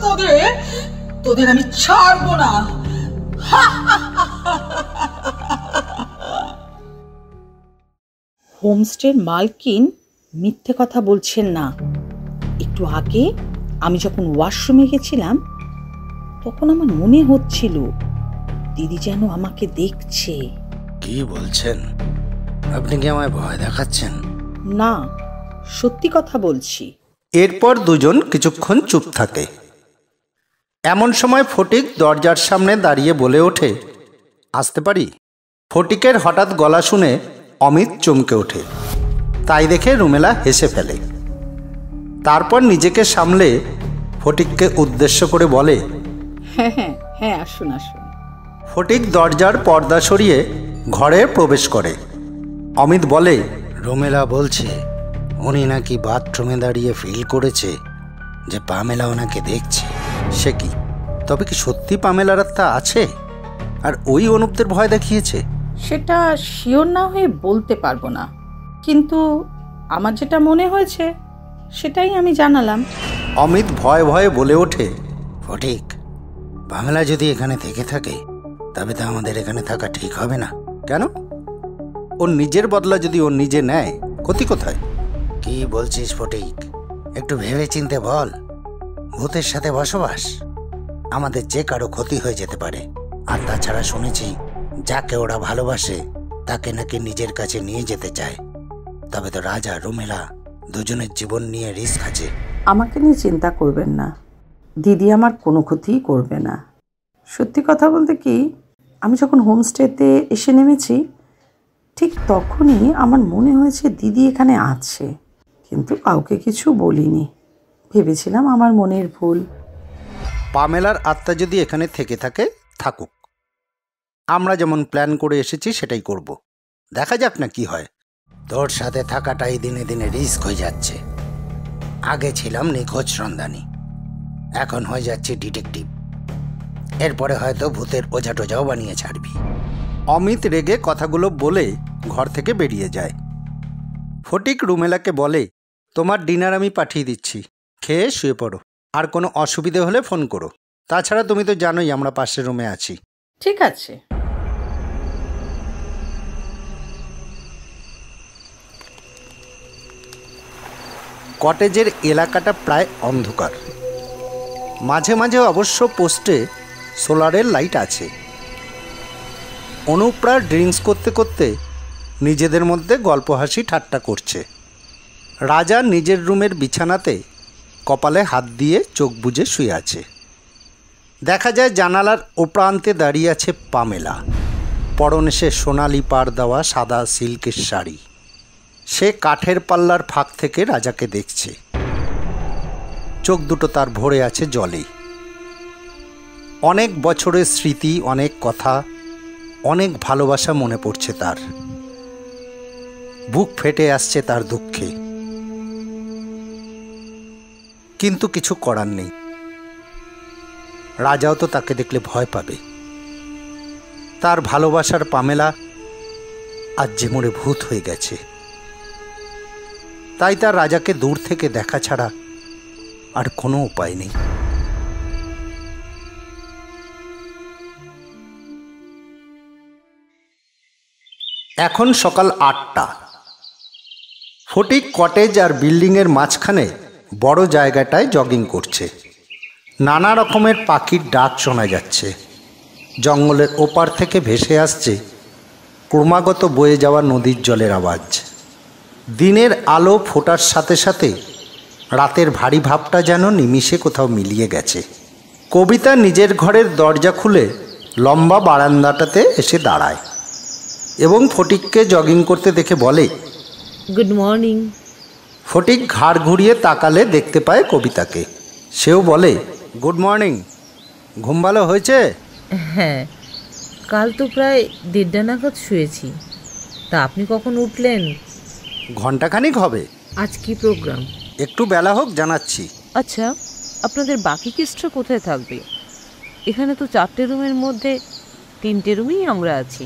তোদের আমি ছাড়বো না। হোমস্টের মালকিন মিথ্যে কথা বলছেন না। একটু আগে আমি যখন ওয়াশরুমে গেছিলাম তখন আমার মনে হচ্ছিল দিদি যেন আমাকে দেখছে। কি বলছেন? আপনি কি আমায় ভয় দেখাচ্ছেন? না, সত্যি কথা বলছি। এরপর দুজন কিছুক্ষণ চুপ থাকে। এমন সময় ফটিক দরজার সামনে দাঁড়িয়ে বলে ওঠে, আসতে পারি? ফটিকের হঠাৎ গলা শুনে অমিত চমকে ওঠে। তাই দেখে রুমেলা হেসে ফেলে। তারপর নিজেকে সামলে ফটিককে উদ্দেশ্য করে বলে, হ্যাঁ হ্যাঁ হ্যাঁ, আসুন আসুন। ফটিক দরজার পর্দা সরিয়ে ঘরে প্রবেশ করে। অমিত বলে, রুমেলা বলছে উনি নাকি বাথরুমে দাঁড়িয়ে ফিল করেছে যে পামেলা ওনাকে দেখছে। সে কি? তবে কি সত্যি পামেলার আত্মা আছে আর ওই অনুপদের ভয় দেখিয়েছে? সেটা শিওর না হয়ে বলতে পারবো না, কিন্তু আমার যেটা মনে হয়েছে সেটাই আমি জানালাম। অমিত ভয়ে ভয়ে বলে ওঠে, ফটিক, বাংলা যদি এখানে থেকে থাকে তবে তো আমাদের এখানে থাকা ঠিক হবে না। কেন? ওর নিজের বদলা যদি ও নিজে নেয়, ক্ষতি কোথায়? কি বলছিস ফটিক? একটু ভেবে চিনতে বল। ভূতের সাথে বসবাস, আমাদের যে কারো ক্ষতি হয়ে যেতে পারে। আর তাছাড়া শুনেছি যাকে ওরা ভালোবাসে তাকে নাকি নিজের কাছে নিয়ে যেতে চায়। তবে তো রাজা রুমেলা দুজনের জীবন নিয়ে রিস্ক আছে। আমাকে নিয়ে চিন্তা করবেন না, দিদি আমার কোনো ক্ষতিই করবে না। সত্যি কথা বলতে কি, আমি যখন হোমস্টেতে এসে নেমেছি ঠিক তখনই আমার মনে হয়েছে দিদি এখানে আছে, কিন্তু কাউকে কিছু বলিনি। ভেবেছিলাম আমার মনের ভুল। পামেলার আত্মা যদি এখানে থেকে থাকে, থাকুক। আমরা যেমন প্ল্যান করে এসেছি সেটাই করব। দেখা যাক না কি হয়। তোর সাথে থাকাটাই দিনে দিনে রিস্ক হয়ে যাচ্ছে। আগে ছিলাম নিখোঁজ সন্ধানী, এখন হয়ে যাচ্ছে ডিটেকটিভ। এরপরে হয়তো ভূতের ওঝা টোঝাও বানিয়ে ছাড়বি। অমিত রেগে কথাগুলো বলে ঘর থেকে বেরিয়ে যায়। ফটিক রুমেলাকে বলে, তোমার ডিনার আমি পাঠিয়ে দিচ্ছি, খেয়ে শুয়ে পড়ো। আর কোনো অসুবিধে হলে ফোন করো। তাছাড়া তুমি তো জানোই আমরা পাশের রুমে আছি। ঠিক আছে। কটেজের এলাকাটা প্রায় অন্ধকার। মাঝে মাঝে অবশ্য পোস্টে সোলারের লাইট আছে। অনুপ্রা ড্রিঙ্কস করতে করতে নিজেদের মধ্যে গল্প হাসি ঠাট্টা করছে। রাজা নিজের রুমের বিছানাতে কপালে হাত দিয়ে চোখ বুজে শুয়ে আছে। দেখা যায় জানালার ও প্রান্তে দাঁড়িয়ে আছে পামেলা। পরনে সে সোনালি পাড় দেওয়া সাদা সিল্কের শাড়ি। সে কাঠের পাল্লার ফাঁক থেকে রাজাকে দেখছে। চোখ দুটো তার ভরে আছে জলে। অনেক বছরের স্মৃতি, অনেক কথা, অনেক ভালোবাসা মনে পড়ছে তার। বুক ফেটে আসছে তার দুঃখে, কিন্তু কিছু করার নেই। রাজাও তো তাকে দেখলে ভয় পাবে। তার ভালোবাসার পামেলা আজ যে মরে ভূত হয়ে গেছে। তাই তার রাজাকে দূর থেকে দেখা ছাড়া আর কোনো উপায় নেই। এখন সকাল 8টা। ফটিক কটেজ আর বিল্ডিংয়ের মাঝখানে বড় জায়গাটায় জগিং করছে। নানা রকমের পাখির ডাক শোনা যাচ্ছে। জঙ্গলের ওপার থেকে ভেসে আসছে ক্রমাগত বয়ে যাওয়া নদীর জলের আওয়াজ। দিনের আলো ফোটার সাথে সাথে রাতের ভারী ভাবটা যেন নিমিষে কোথাও মিলিয়ে গেছে। কবিতা নিজের ঘরের দরজা খুলে লম্বা বারান্দাটাতে এসে দাঁড়ায় এবং ফটিককে জগিং করতে দেখে বলে, গুড মর্নিং। ফটিক ঘাড় ঘুরিয়ে তাকালে দেখতে পায় কবিতাকে। সেও বলে, গুড মর্নিং। ঘুম ভালো হয়েছে? হ্যাঁ, কাল তো প্রায় 1:30 নাগাদ শুয়েছি। তা আপনি কখন উঠলেন? ঘন্টাখানিক হবে। আজ কি প্রোগ্রাম? একটু বেলা হোক জানাচ্ছি। আচ্ছা, আপনাদের বাকি গেস্টরা কোথায় থাকবে? এখানে তো 4টে রুমের মধ্যে 3টে রুমেই আমরা আছি।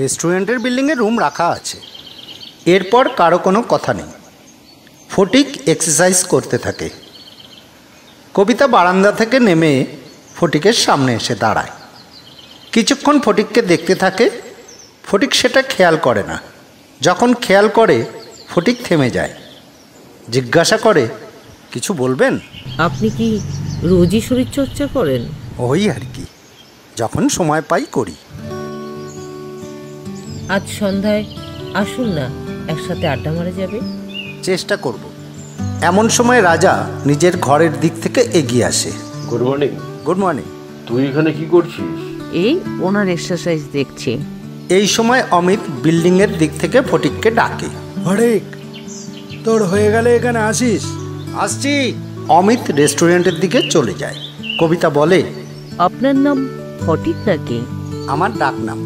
রেস্টুরেন্টের বিল্ডিংয়ে রুম রাখা আছে। এরপর কারো কোনো কথা নেই। ফটিক এক্সারসাইজ করতে থাকে। কবিতা বারান্দা থেকে নেমে ফটিকের সামনে এসে দাঁড়ায়। কিছুক্ষণ ফটিককে দেখতে থাকে। ফটিক সেটা খেয়াল করে না। যখন খেয়াল করে, ফটিক থেমে যায়, জিজ্ঞাসা করে, কিছু বলবেন? আপনি কি রোজই শরীরচর্চা করেন? ওই আর কি, যখন সময় পাই করি। আজ সন্ধ্যায় আসুন না, একসাথে আড্ডা মারা যাবে। চেষ্টা করব। এমন সময় রাজা নিজের ঘরের দিক থেকে এগিয়ে আসে। Good morning. Good morning. তুই এখানে কি করছিস? এই ওনার এক্সারসাইজ দেখছি। এই সময় অমিত বিল্ডিংয়ের দিক থেকে ফটিককে ডাকে। ফটিক, তোর হয়ে গেলে এখানে আসিস। আসছি। অমিত রেস্টুরেন্টের দিকে চলে যায়। কবিতা বলে, আপনার নাম ফটিক নাকি? আমার ডাক নাম,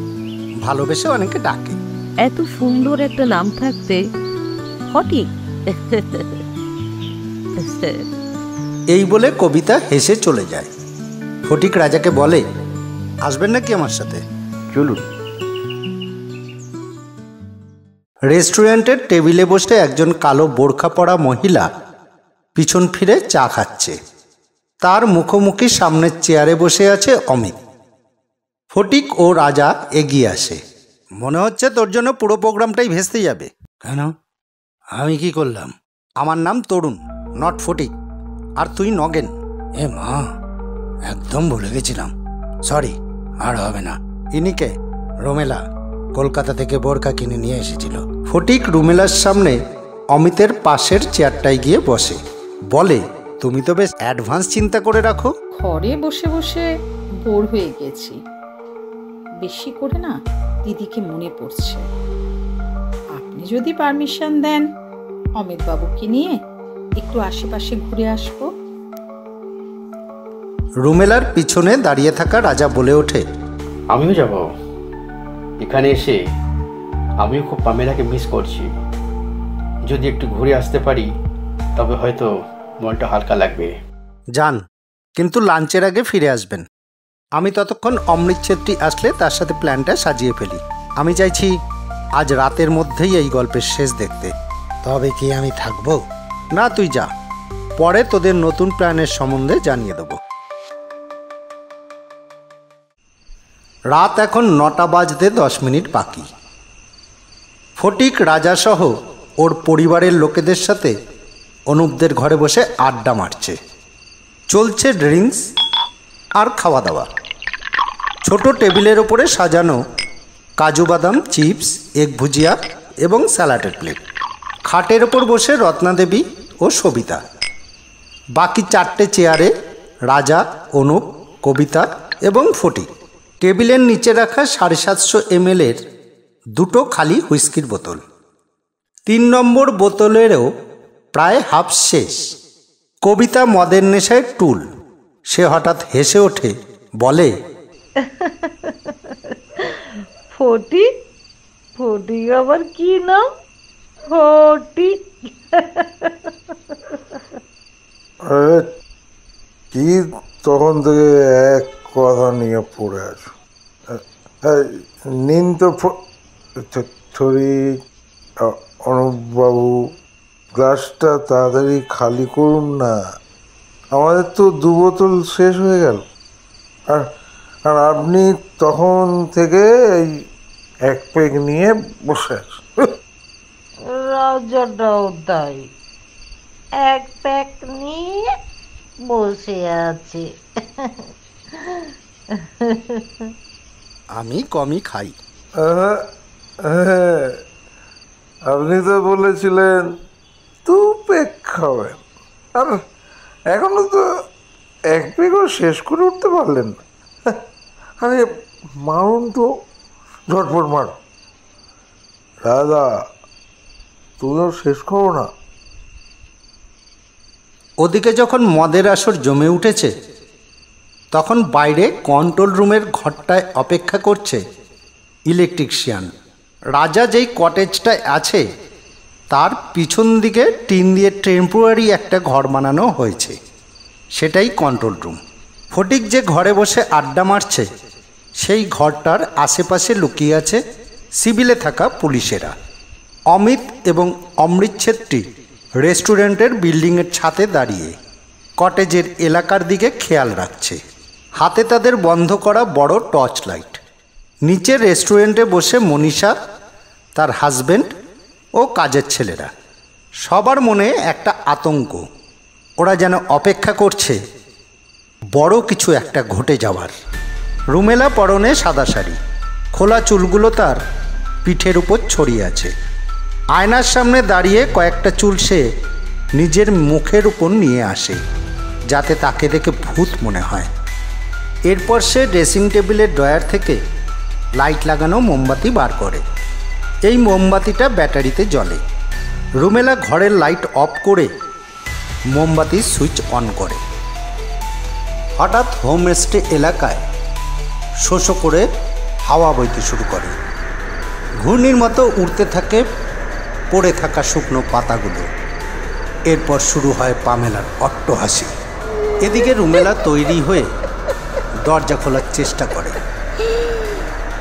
ভালোবেসে অনেকে ডাকে। এত সুন্দর একটা নাম থাকতে ফটিক? এই বলে কবিতা হেসে চলে যায়। ফটিক রাজাকে বলে, আসবেন নাকি আমার সাথে? চলুন। রেস্টুরেন্টের টেবিলে বসে একজন কালো বোরখা পরা মহিলা পিছন ফিরে চা খাচ্ছে। তার মুখোমুখি সামনের চেয়ারে বসে আছে অমিত। ফটিক ও রাজা এগিয়ে আসে। মনে হচ্ছে তোর জন্য পুরো প্রোগ্রামটাই ভেস্তে যাবে। কেন? আমি কি করলাম? আমার নাম তরুণ, নট ফটিক, আর তুই নগেন। এ মা, একদম ভুলে গেছিলাম, সরি। আর হবে না। ইনিকে রুমেলা, কলকাতা থেকে বোরকা কিনে নিয়ে এসেছিল। ফটিক রুমেলার সামনে অমিতের পাশের চেয়ারটায় গিয়ে বসে, বলে, তুমি তো বেশ অ্যাডভান্স চিন্তা করে রাখো। ঘরে বসে বসে বোর হয়ে গেছি, বেশি করে না দিদিকে মনে পড়ছে। আপনি যদি পারমিশন দেন, অমিত বাবুকে নিয়ে একটু আশেপাশে ঘুরে আসবো। রুমেলার পিছনে দাঁড়িয়ে থাকা রাজা বলে ওঠে, আমিও যাব। এখানে এসে আমিও খুব পামেলাকে মিস করছি। যদি একটু ঘুরে আসতে পারি তবে হয়তো মনটা হালকা লাগবে। যান, কিন্তু লাঞ্চের আগে ফিরে আসবেন। আমি ততক্ষণ অমৃত ছেত্রী আসলে তার সাথে প্ল্যানটা সাজিয়ে ফেলি। আমি চাইছি আজ রাতের মধ্যেই এই গল্পের শেষ দেখতে। তবে কি আমি থাকবো? না, তুই যা, পরে তোদের নতুন প্ল্যানের সম্বন্ধে জানিয়ে দেবো। রাত এখন 9টা বাজতে 10 মিনিট বাকি। ফটিক রাজাসহ ওর পরিবারের লোকেদের সাথে অনুপদের ঘরে বসে আড্ডা মারছে। চলছে ড্রিঙ্কস আর খাওয়া দাওয়া। ছোট টেবিলের ওপরে সাজানো কাজু বাদাম, চিপস, এগ ভুজিয়া এবং স্যালাডের প্লেট। খাটের ওপর বসে রত্নাদেবী ও সবিতা। বাকি 4টে চেয়ারে রাজা, অনুপ, কবিতা এবং ফটিক। টেবিলের নিচে রাখা 750 ml এর 2টো খালি হুইস্কির বোতল। 3 নম্বর বোতলেরও প্রায় হাফ শেষ। কবিতা মদের নেশায় টুল। সে হঠাৎ হেসে ওঠে, বলে, ফটিক? ফটিক আবার কি নাম? ফটিক? কি তখন থেকে এক কথা নিয়ে পড়ে আছো? নিন তো অনুপবাবু, গ্লাসটা তাড়াতাড়ি খালি করুন না। আমাদের তো 2 বোতল শেষ হয়ে গেল, আর আপনি তখন থেকে এই 1 পেগ নিয়ে বসে আছেন। রাজাটাও তাই, 1 প্যাক নিয়ে বসে আছে। আমি কমই খাই। আপনি তো বলেছিলেন 2 পেগ খাবেন, আর এখনো তো 1 পেগও শেষ করে উঠতে পারলেন না। আরে মারুন তো, ঝটপট মারো। দাদা, তুমিও শেষ করো না। ওদিকে যখন মদের আসর জমে উঠেছে, তখন বাইরে কন্ট্রোল রুমের ঘরটায় অপেক্ষা করছে ইলেকট্রিশিয়ান। রাজা যেই কটেজটায় আছে তার পিছন দিকে টিন দিয়ে টেম্পোরারি একটা ঘর বানানো হয়েছে, সেটাই কন্ট্রোল রুম। ফটিক যে ঘরে বসে আড্ডা মারছে সেই ঘরটার আশেপাশে লুকিয়ে আছে সিভিলে থাকা পুলিশেরা। অমিত এবং অমৃত ছেত্রী রেস্টুরেন্টের বিল্ডিংয়ের ছাদে দাঁড়িয়ে কটেজের এলাকার দিকে খেয়াল রাখছে। হাতে তাদের বন্ধ করা বড় টর্চ লাইট। নিচে রেস্টুরেন্টে বসে মনীষা, তার হাজবেন্ড ও কাজের ছেলেরা। সবার মনে একটা আতঙ্ক। ওরা যেন অপেক্ষা করছে বড় কিছু একটা ঘটে যাওয়ার। রুমেলা পরনে সাদা শাড়ি, খোলা চুলগুলো তার পিঠের উপর ছড়িয়ে আছে। আয়নার সামনে দাঁড়িয়ে কয়েকটা চুল সে নিজের মুখের উপর নিয়ে আসে, যাতে তাকে দেখে ভূত মনে হয়। এরপর সে ড্রেসিং টেবিলের ড্রয়ার থেকে লাইট লাগানো মোমবাতি বার করে। এই মোমবাতিটা ব্যাটারিতে জ্বলে। রুমেলা ঘরের লাইট অফ করে মোমবাতির সুইচ অন করে। হঠাৎ হোমস্টে এলাকায় শো শো করে হাওয়া বইতে শুরু করে। ঘূর্ণির মতো উড়তে থাকে পড়ে থাকা শুকনো পাতাগুলো। এরপর শুরু হয় পামেলার অট্টহাসি। এদিকে রুমেলা তৈরি হয়ে দরজা খোলার চেষ্টা করে,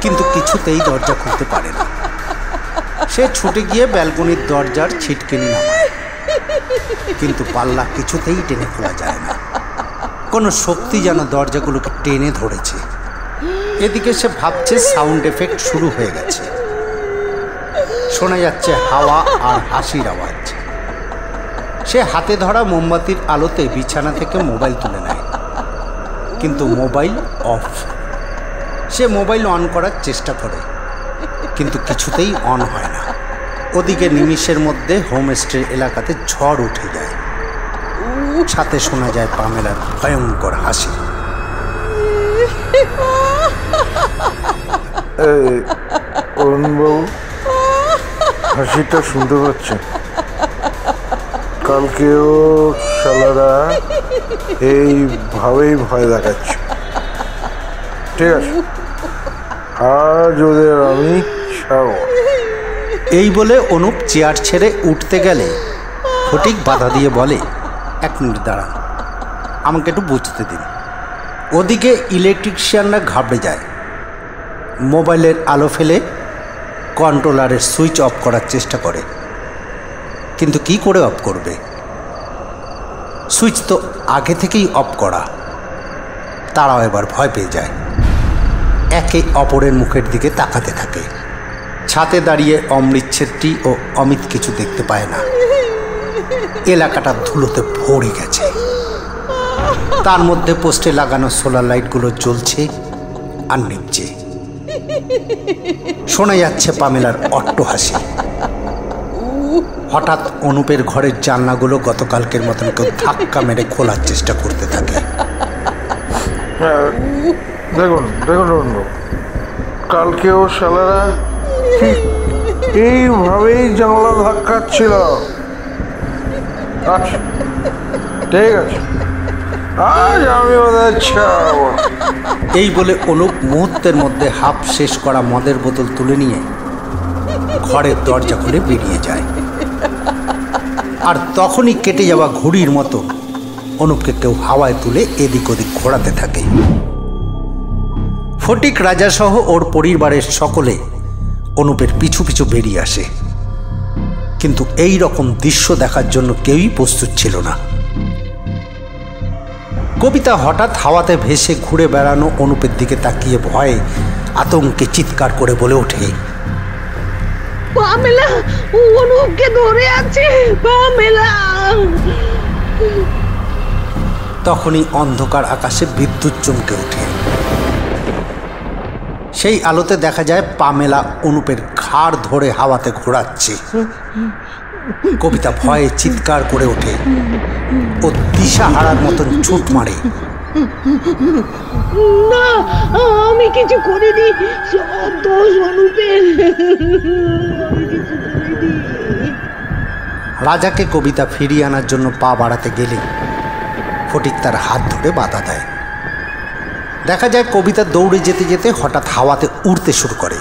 কিন্তু কিছুতেই দরজা খুলতে পারে না। সে ছুটে গিয়ে ব্যালকনির দরজার ছিটকিনি নামায়। কিন্তু পাল্লা কিছুতেই টেনে খোলা যায় না। কোনো শক্তি যেন দরজাগুলোকে টেনে ধরেছে। এদিকে সে ভাবছে সাউন্ড এফেক্ট শুরু হয়ে গেছে, শোনা যাচ্ছে হাওয়া আর হাসির আওয়াজ। সে হাতে ধরা মোমবাতির আলোতে বিছানা থেকে মোবাইল তুলে নেয়, কিন্তু mobile off. Say mobile on করার চেষ্টা করে, কিন্তু কিছুতেই অন হয় না। ওদিকে নিমিষের মধ্যে হোমস্টে এলাকাতে ঝড় উঠে যায়, সাথে শোনা যায় পামেলার ভয়ঙ্কর হাসি। অরুণবাবু, হাসিটা শুনতে পাচ্ছেন? কালকেও শালারা এইভাবেই ভয় দেখাচ্ছে। ঠিক আছে, আজ ওদের আমি ছাড়ব। এই বলে অনুপ চেয়ার ছেড়ে উঠতে গেলে ফটিক বাধা দিয়ে বলে, 1 মিনিট দাঁড়ান, আমাকে একটু বুঝতে দিন। ওদিকে ইলেকট্রিশিয়ানরা ঘাবড়ে যায়। মোবাইলের আলো ফেলে কন্ট্রোলারের সুইচ অফ করার চেষ্টা করে, কিন্তু কি করে অফ করবে? সুইচ তো আগে থেকেই অফ করা। তারাও এবার ভয় পেয়ে যায়, একে অপরের মুখের দিকে তাকাতে থাকে। ছাদে দাঁড়িয়ে অমৃত ছেত্রী ও অমিত কিছু দেখতে পায় না। এলাকাটা ধুলোতে ভরে গেছে। তার মধ্যে পোস্টে লাগানো সোলার লাইটগুলো জ্বলছে আর নিভছে। শোনা যাচ্ছে পামেলার অট্টহাসি। হঠাৎ অনুপের ঘরের জানলাগুলো গতকালকের মতন কেউ ধাক্কা মেরে খোলার চেষ্টা করতে থাকে। দেখুন অরুণবাবু, কালকেও শালারা এইভাবেই জানলা ধাক্কাচ্ছিল। আচ্ছা, ঠিক আছে, আজ আমি ওদের ছাড়ব। এই বলে অনুপ মুহূর্তের মধ্যে হাফ শেষ করা মদের বোতল তুলে নিয়ে ঘরের দরজা খুলে বেরিয়ে যায়। আর তখনই কেটে যাওয়া ঘুড়ির মতো অনুপকে কেউ হাওয়ায় তুলে এদিক ওদিক ঘোরাতে থাকে। ফটিক, রাজা সহ ওর পরিবারের সকলে অনুপের পিছু পিছু বেরিয়ে আসে, কিন্তু এই রকম দৃশ্য দেখার জন্য কেউই প্রস্তুত ছিল না। কবিতা হঠাৎ হাওয়াতে ভেসে ঘুরে বেড়ানো অনুপের দিকে তাকিয়ে ভয়ে আতঙ্কে চিৎকার করে বলে ওঠে, পামেলা অনুপকে ধরে আছে, পামেলা। তখনই অন্ধকার আকাশে বিদ্যুৎ চমকে ওঠে। সেই আলোতে দেখা যায় পামেলা অনুপের ঘাড় ধরে হাওয়াতে ঘোরাচ্ছে। কবিতা ভয়ে চিৎকার করে ওঠে ও দিশা হারার মতন ছুট মারে। না, আমি কিছু করিনি, সব দোষ অনুপের। রাজাকে কবিতা ফিরিয়ে আনার জন্য পা বাড়াতে গেলে ফটিক তার হাত ধরে বাধা দেয়। দেখা যায় কবিতা দৌড়ে যেতে যেতে হঠাৎ হাওয়াতে উড়তে শুরু করে।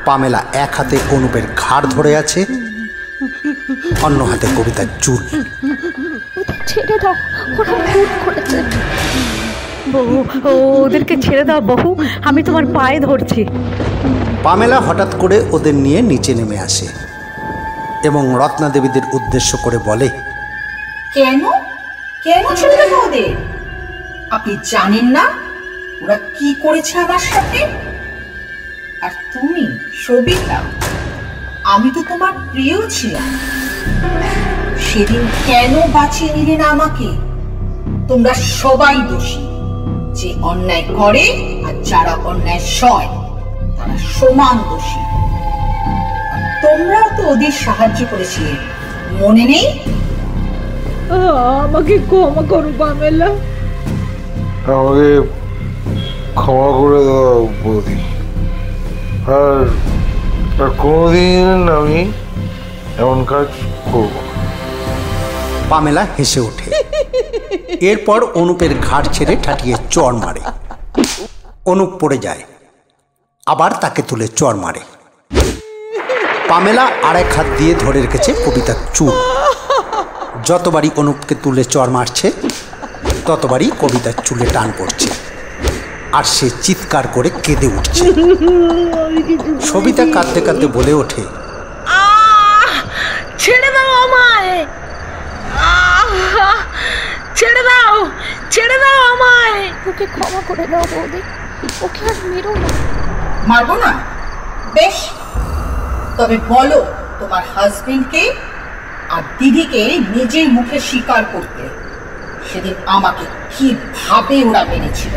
পামেলা এক হাতে অনুপের ঘাড় ধরে আছে, অন্য হাতে কবিতার চুল। ছেড়ে দাও, ওরা ভুল করেছে। বহু, ওদেরকে ছেড়ে দাও বহু, আমি তোমার পায়ে ধরছি। পামেলা হঠাৎ করে ওদের নিয়ে নিচে নেমে আসে এবং রত্না দেবীদের উদ্দেশ্য করে বলে, কেন কেন ছেড়ে দেবো ওদের? আপনি জানেন না ওরা কি করেছে আমার সাথে? আর তুমি সবিতা, আমি তো তোমার প্রিয় ছিলাম। সেদিন কেন বাঁচিয়ে নিলে না আমাকে? তোমরা সবাই দোষী। যে অন্যায় করে আর যারা অন্যায় সয় তারা সমান দোষী। তোমরাও তো ওদের সাহায্য করেছিলে, মনে নেই? আমাকে ক্ষমা করো পামেলা। আমাকে ক্ষমা করে দাও বৌদি, আর কোনোদিন আমি এমন কাজ করব। পামেলা হেসে ওঠে। এরপর অনুপের ঘাড় ছেড়ে ঠাটিয়ে চড় মারে। অনুপ পড়ে যায়, আবার তাকে তুলে চড় মারে। পামেলা আরেক হাত দিয়ে ধরে রেখেছে কবিতার চুল। যতবারই অনুপকে তুলে চড় মারছে ততবারই কবিতার চুলে টান পড়ছে, আর সে চিৎকার করে কেঁদে উঠছে। সবিতা কাঁদতে কাঁদতে বলে ওঠে, ছেড়ে দাও আমায়। ছেড়ে দাও, ছেড়ে দাও আমায়। ওকে ক্ষমা করে দাও বৌদি, ওকে আর মেরো না। মারবো না? বেশ, তবে বলো তোমার হাজবেন্ডকে আর দিদিকে নিজের মুখে স্বীকার করতে সেদিন আমাকে কিভাবে ওরা মেরেছিল।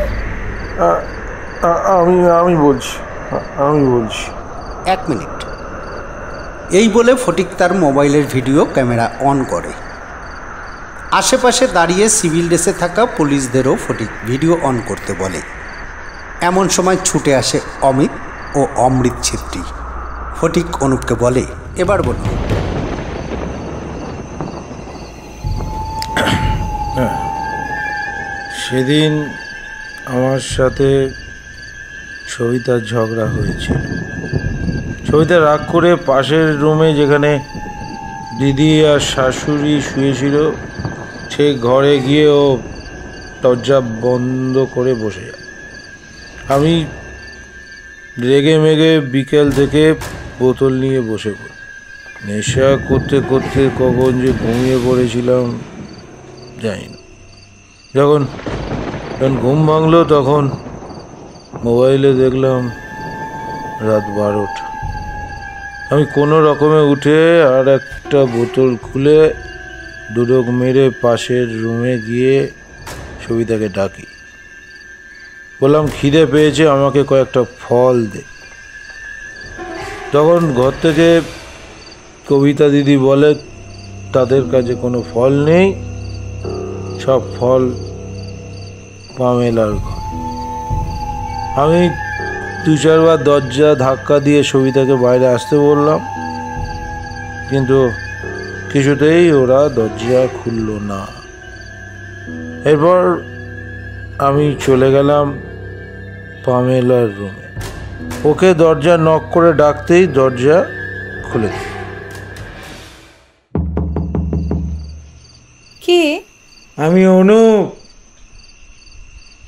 আমি বলছি। 1 মিনিট। এই বলে ফটিক তার মোবাইলের ভিডিও ক্যামেরা অন করে। আশেপাশে দাঁড়িয়ে সিভিল ড্রেসে থাকা পুলিশদেরও ফটিক ভিডিও অন করতে বলে। এমন সময় ছুটে আসে অমিত ও অমৃত ছেত্রী। ফটিক অনুপকে বলে, এবার বলুন। সেদিন আমার সাথে সবিতার ঝগড়া হয়েছিল। সবিতা রাগ করে পাশের রুমে যেখানে দিদি আর শাশুড়ি শুয়েছিল সে ঘরে গিয়ে ও দরজা বন্ধ করে বসে যায়। আমি রেগে মেগে বিকেল থেকে বোতল নিয়ে বসে পড়ি। নেশা করতে করতে কখন যে ঘুমিয়ে পড়েছিলাম জানি না। যখন ঘুম ভাঙলো তখন মোবাইলে দেখলাম রাত 12টা। আমি কোনো রকমে উঠে আর একটা বোতল খুলে দুডোক মেরে পাশের রুমে গিয়ে সবিতাকে ডাকি। বললাম খিদে পেয়েছে, আমাকে কয়েকটা ফল দে। তখন ঘর থেকে কবিতা দিদি বলে তাদের কাছে কোনো ফল নেই, সব ফল পামেলার ঘর। আমি 2-4 বার দরজা ধাক্কা দিয়ে সবিতাকে বাইরে আসতে বললাম, কিন্তু কিছুতেই ওরা দরজা খুলল না। এরপর আমি চলে গেলাম পামেলার রুমে। ওকে দরজা নক করে ডাকতেই দরজা খুলে দিল। কে? আমি অনুপ।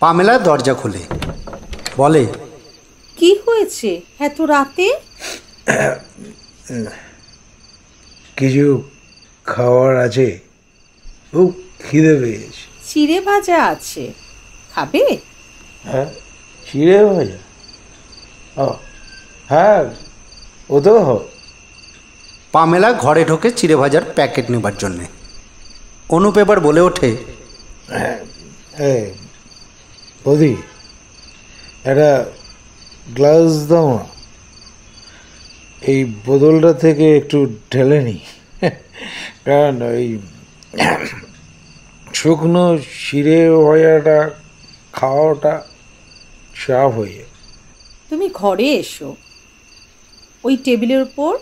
পামেলা দরজা খুলে বলে, কি হয়েছে এত রাতে? কিছু খাওয়ার আছে? খুব খিদে পেয়েছে। চিড়ে ভাজা আছে, খাবে? হ্যাঁ, চিড়ে ভাজা? ও হ্যাঁ, ও তো। পামেলা ঘরে ঢোকে চিড়ে ভাজার প্যাকেট নেবার জন্যে। অনুপ এবার বলে ওঠে, বৌদি একটা গ্লাস দাও না, এই বোতলটা থেকে একটু ঢেলে নি, কারণ ওই শুকনো চিড়ে ভাজাটা খাওয়াটা চাপ হয়ে যায়। তুমি ঘরে এসো, ওই টেবিলের উপর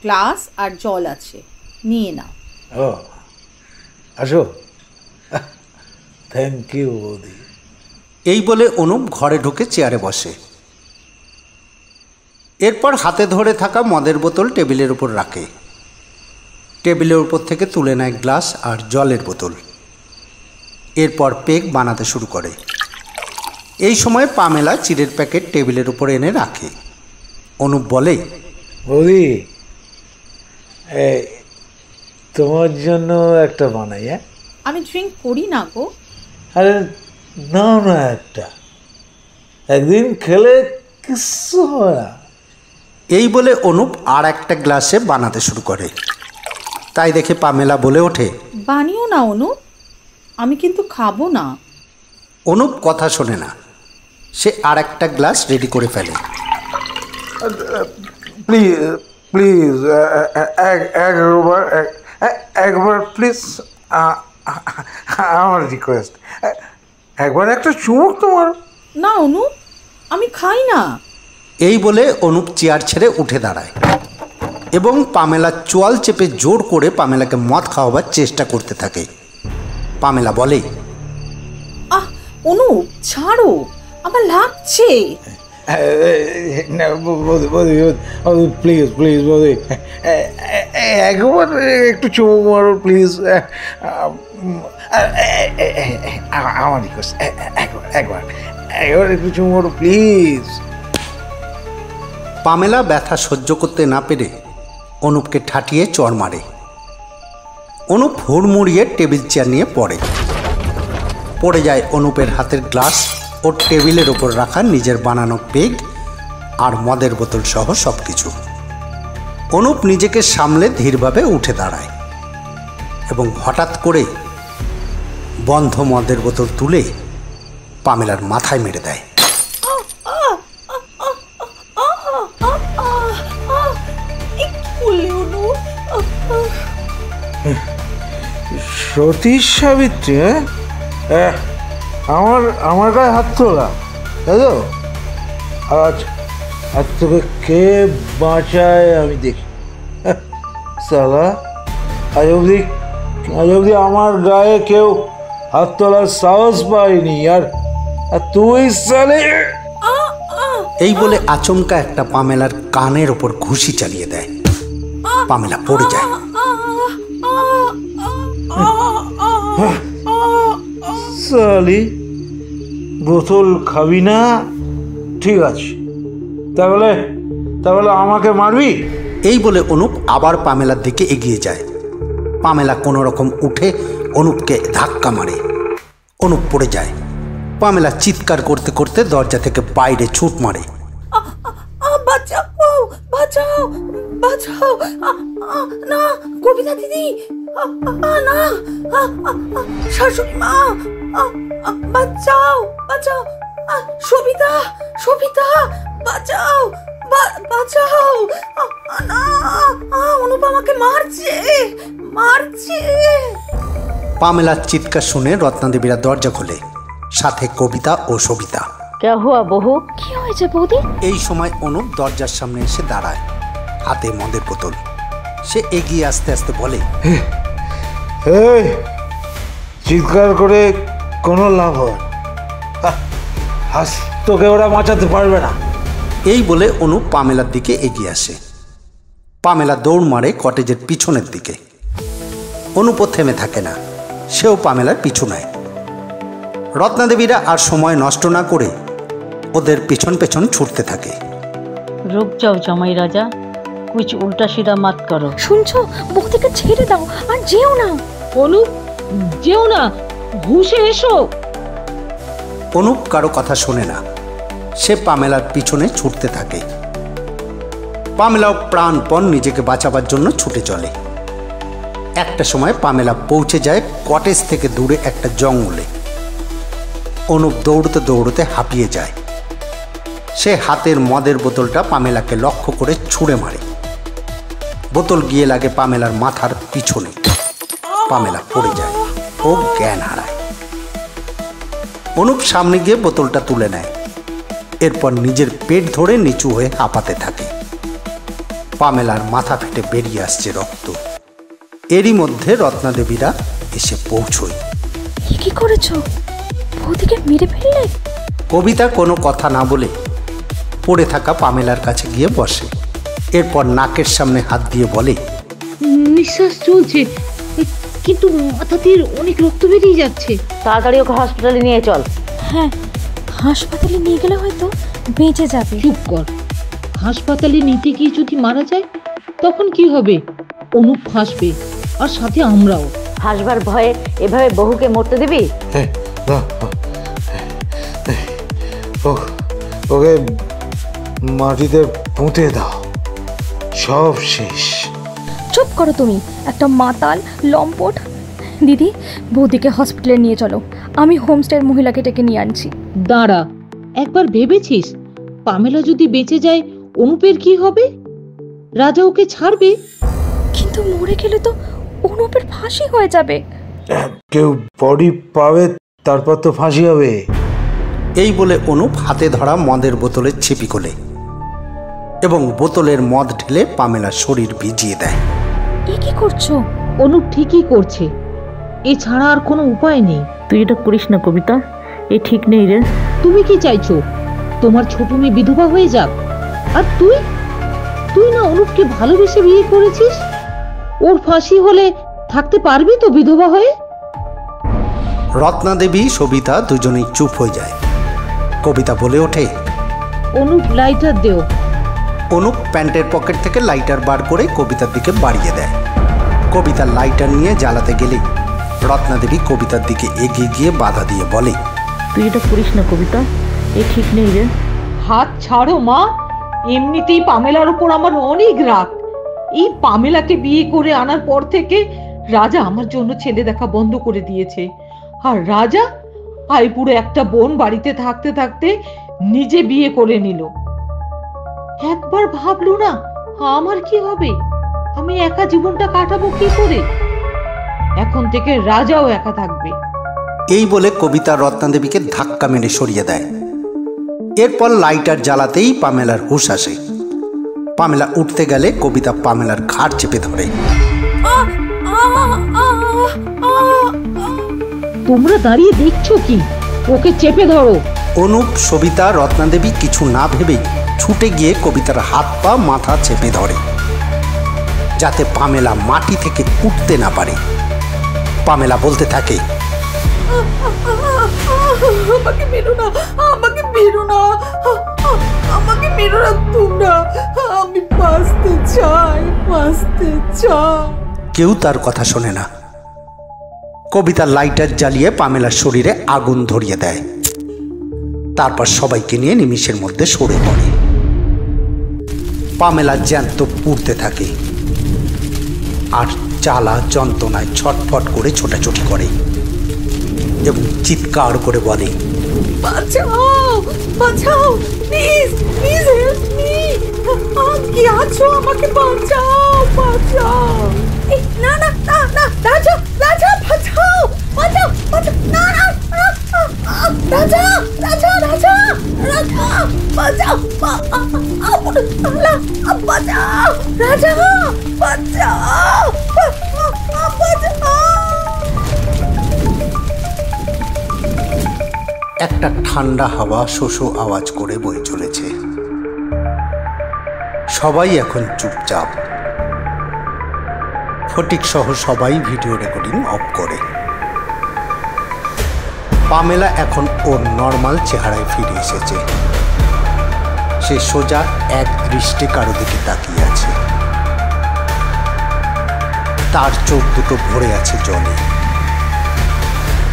গ্লাস আর জল আছে, নিয়ে নাও। ও আসো, থ্যাংক ইউ বৌদি। এই বলে অনুপ ঘরে ঢুকে চেয়ারে বসে। এরপর হাতে ধরে থাকা মদের বোতল টেবিলের উপর রাখে। টেবিলের উপর থেকে তুলে নেয় গ্লাস আর জলের বোতল। এরপর পেগ বানাতে শুরু করে। এই সময় পামেলা চিড়ের প্যাকেট টেবিলের উপর এনে রাখে। অনুপ বলে, বৌদি তোমার জন্য একটা বানাই। হ্যাঁ, আমি ড্রিঙ্ক করি না গো। আরে নাও না একটা, একদিন খেলে কিছু হয় না। এই বলে অনুপ আর একটা গ্লাসে বানাতে শুরু করে। তাই দেখে পামেলা বলে ওঠে, বানিও না অনুপ, আমি কিন্তু খাবো না। অনুপ কথা শোনে না, সে আর একটা গ্লাস রেডি করে ফেলে। প্লিজ প্লিজ একবার প্লিজ, আমার রিকোয়েস্ট, একবার একটা চুমুক তোমার। না অনুপ, আমি খাই না। এই বলে অনুপ চেয়ার ছেড়ে উঠে দাঁড়ায় এবং পামেলা চোয়াল চেপে জোর করে পামেলাকে মদ খাওয়াবার চেষ্টা করতে থাকে। পামেলা বলে, আহ অনুপ ছাড়ো, আমার লাগছে। প্লিজ প্লিজ বৌদি, একবার একটু চুমুক মারো প্লিজ, আমার রিকোয়েস্ট, একবার একটু চুমুক মারো প্লিজ। পামেলা ব্যথা সহ্য করতে না পেরে অনুপকে ঠাটিয়ে চড় মারে। অনুপ হুড়মুড়িয়ে টেবিল চেয়ার নিয়ে পড়ে। পড়ে যায় অনুপের হাতের গ্লাস ও টেবিলের ওপর রাখা নিজের বানানো পেগ আর মদের বোতল সহ সব কিছু। অনুপ নিজেকে সামলে ধীরভাবে উঠে দাঁড়ায় এবং হঠাৎ করে বন্ধ মদের বোতল তুলে পামেলার মাথায় মেরে দেয়। সতী সাবিত্রী, হ্যাঁ, আমার গায়ে হাত তোলা, তাই তো? আজ তোকে কে বাঁচায় আমি দেখি। সালা, আজ অবধি আমার গায়ে কেউ হাত তোলার সাহস পায়নি। আর তুই সালে। এই বলে আচমকা একটা পামেলার কানের ওপর ঘুষি চালিয়ে দেয়। পামেলা পড়ে যায়। সালি, বোতল খাবি না? ঠিক আছে, তাহলে আমাকে মারবি? এই বলে অনুপ আবার পামেলার দিকে এগিয়ে যায়। পামেলা কোনো রকম উঠে অনুপকে ধাক্কা মারে। অনুপ পড়ে যায়। পামেলা চিৎকার করতে করতে দরজা থেকে বাইরে ছুট মারে। বাঁচাও, বাঁচাও, বাঁচাও! না, কবিতা দিদি, না, শাশুড়ি মা, বাঁচাও, বাঁচাও! সবিতা, সবিতা, বাঁচাও, বাঁচাও! না, অনুপ আমাকে মারছে, মারছে! পামেলার চিৎকার শুনে রত্নাদেবীরা দরজা খোলে, সাথে কবিতা ও সবিতা। क्या हुआ बहू? কি হয়েছে বৌদি? এই সময় অনুপ দরজার সামনে এসে দাঁড়ায়, হাতে মদের বোতল। সে এগিয়ে আস্তে আস্তে বলে, চিৎকার করে কোনো লাভ হয়? আজ তোকে ওরা বাঁচাতে পারবে না। এই বলে অনুপ পামেলার দিকে এগিয়ে আসে। পামেলা দৌড় মারে কটেজের পিছনের দিকে। অনুপও থেমে থাকে না, সেও পামেলার পিছু নেয়। রত্নাদেবীরা আর সময় নষ্ট না করে ওদের পিছন পেছন ছুটতে থাকে। रुक जाओ जमाई राजा, कुछ उल्टा सीधा मत करो। শুনছো, বৌদিকে ছেড়ে দাও আর যেও না। অনুপ, যেও না, ঘুষে এসো। অনুপ কারো কথা শোনে না, সে পামেলার পিছনে ছুটতে থাকে। পামেলাও প্রাণপণ নিজেকে বাঁচাবার জন্য ছুটে চলে। একটা সময় পামেলা পৌঁছে যায় কটেজ থেকে দূরে একটা জঙ্গলে। অনুপ দৌড়তে দৌড়তে হাঁপিয়ে যায়। সে হাতের মদের বোতলটা পামেলাকে লক্ষ্য করে ছুঁড়ে মারে। বোতল গিয়ে লাগে পামেলার মাথার পিছনে। পামেলা পড়ে যায় ও জ্ঞান হারায়। অনুপ সামনে গিয়ে বোতলটা তুলে নেয়। এরপর নিজের পেট ধরে নিচু হয়ে হাঁপাতে থাকে। পামেলার মাথা ফেটে বেরিয়ে আসছে রক্ত। এরই মধ্যে রত্নাদেবীরা এসে পৌঁছয়। কি করেছো? বৌদিকে মেরে ফেললে? কবিতা কোনো কথা না বলে পড়ে থাকা পামেলার কাছে গিয়ে বসে। এরপর নাকের সামনে হাত দিয়ে বলে, নিঃশ্বাস চলছে, কিন্তু মাথা দিয়ে অনেক রক্ত বেরিয়ে যাচ্ছে। তাড়াতাড়ি ওকে হসপিটালে নিয়ে চল। হ্যাঁ, হাসপাতালে নিয়ে গেলে হয়তো বেঁচে যাবে। চুপ কর। হাসপাতালে নিতে গিয়ে যদি মারা যায় তখন কি হবে? অনুপ ফাঁসবে, আর সাথে আমরাও। হাসবার ভয়ে এভাবে বহুকে মরতে দিবি? ওকে মাটিতে পুঁতে দাও, সব শেষ। চুপ করো তুমি, একটা মাতাল লম্পট। দিদি, বৌদিকে হসপিটালে নিয়ে চলো, আমি হোমস্টের মহিলাকে ডেকে নিয়ে আনছি। দাঁড়া, একবার ভেবেছিস পামেলা যদি বেঁচে যায় অনুপের কি হবে? রাজা ওকে ছাড়বে? কিন্তু মরে গেলে তো অনুপের ফাঁসি হয়ে যাবে। কেউ বডি পাবে, তারপর তো ফাঁসি হবে। এই বলে অনুপ হাতে ধরা মদের বোতলের ছিপি খোলে এবং বোতলের মদ ঢেলে পামেলার শরীর ভিজিয়ে দেয়। এ কি করছো? অনুপ ঠিকই করছে, এছাড়া আর কোনো উপায় নেই। তুই এটা করিস না কবিতা, এ ঠিক নেই রে। তুমি কি চাইছো তোমার ছোট মেয়ে বিধবা হয়ে যাক? আর তুই না অনুপকে ভালোবেসে বিয়ে করেছিস? ওর ফাঁসি হলে থাকতে পারবি তো বিধবা হয়ে? রত্নাদেবী সবিতা দুজনেই চুপ হয়ে যায়। কবিতা বলে ওঠে, অনুপ লাইটার দেও। অনুপ প্যান্টের পকেট থেকে লাইটার বার করে কবিতার দিকে বাড়িয়ে দেয়। কবিতা লাইটার নিয়ে জ্বালাতে গেলে রত্নাদেবী কবিতার দিকে এগিয়ে গিয়ে বাধা দিয়ে বলে, তুই এটা করিস না কবিতা, এ ঠিক নেই রে। হাত ছাড়ো মা, এমনিতেই পামেলার উপর আমার অনেক রাগ। এই পামেলাকে বিয়ে করে আনার পর থেকে রাজা আমার জন্য ছেলে দেখা বন্ধ করে দিয়েছে। আর রাজা আইপুরে একটা বোন বাড়িতে থাকতে থাকতে নিজে বিয়ে করে নিল। একবার ভাবলো না আমার কি হবে, আমি একা জীবনটা কাটাবো কি করে? এখন থেকে রাজাও একা থাকবে। এই বলে কবিতা রত্নাদেবীকে ধাক্কা মেরে সরিয়ে দেয়। এরপর লাইটার জ্বালাতেই পামেলার হুঁশ আসে। পামেলা উঠতে গেলে কবিতা পামেলার ঘাড় চেপে ধরে। তোমরা দাঁড়িয়ে দেখছো কি? ওকে চেপে ধরো। অনুপ, সবিতা, রত্নাদেবী কিছু না ভেবেই ছুটে গিয়ে কবিতার হাত পা মাথা চেপে ধরে, যাতে পামেলা মাটি থেকে উঠতে না পারে। পামেলা বলতে থাকে, আমাকে মেরো না, আমাকে মেরো না, আমাকে মেরো না তোমরা, আমি বাঁচতে চাই, বাঁচতে চাই। কেউ তার কথা শোনে না। কবিতা লাইটার জ্বালিয়ে পামেলার শরীরে আগুন ধরিয়ে দেয়। তারপর সবাইকে নিয়ে নিমিষের মধ্যে সরে পড়ে। পামেলা জ্যান্ত পুড়তে থাকে আর জ্বালা যন্ত্রণায় ছটফট করে ছোটাছুটি করে এবং চিৎকার করে বলে, বাঁচাও, বাঁচাও, প্লিজ, প্লিজ হেল্প মি। কি আছো, আমাকে বাঁচাও, বাঁচাও। না না না না, রাজা, রাজা, বাঁচাও, বাঁচাও, বাঁচাও, না না, রাজা, রাজা, রাজা, রাজা, বাঁচাও, বাঁচাও, রাজা, বাঁচাও, বাঁচাও। একটা ঠান্ডা হাওয়া শোষো আওয়াজ করে বয়ে চলেছে। সবাই এখন চুপচাপ। ফটিক সহ সবাই ভিডিও রেকর্ডিং অফ করে। পামেলা এখন ওর নর্মাল চেহারায় ফিরে এসেছে। সে সোজা এক দৃষ্টে কারো দিকে তাকিয়ে আছে। তার চোখ দুটো ভরে আছে জলে।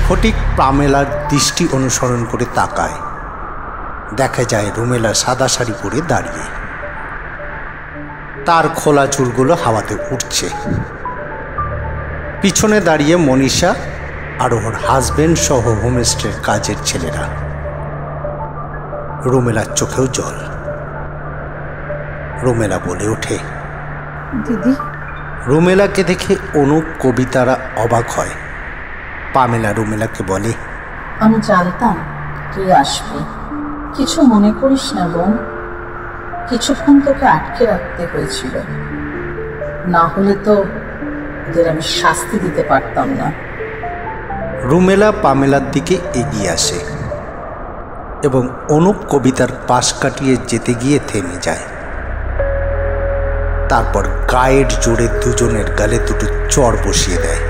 ফটিক পামেলার দৃষ্টি অনুসরণ করে তাকায়। দেখা যায় রুমেলা সাদা শাড়ি পরে দাঁড়িয়ে। তার খোলা চুলগুলো হাওয়াতে উঠছে। পিছনে দাঁড়িয়ে মনীষা আর ওর হাজবেন্ড সহ হোমস্টের কাজের ছেলেরা। রুমেলার চোখেও জল। রুমেলা বলে ওঠে, দিদি। রুমেলাকে দেখে অনুপ, কবিতারা অবাক হয়। পামেলা রুমেলাকে বলে, আমি জানতাম তুই আসবি, কিছু মনে করিস না বোন। কিছুক্ষণ তোকে আটকে রাখতে হয়েছিল, না হলে তো ওদের আমি শাস্তি দিতে পারতাম না। রুমেলা পামেলার দিকে এগিয়ে আসে এবং অনুপ কবিতার পাশ কাটিয়ে যেতে গিয়ে থেমে যায়। তারপর গায়ের জোরে দুজনের গালে দুটো চড় বসিয়ে দেয়।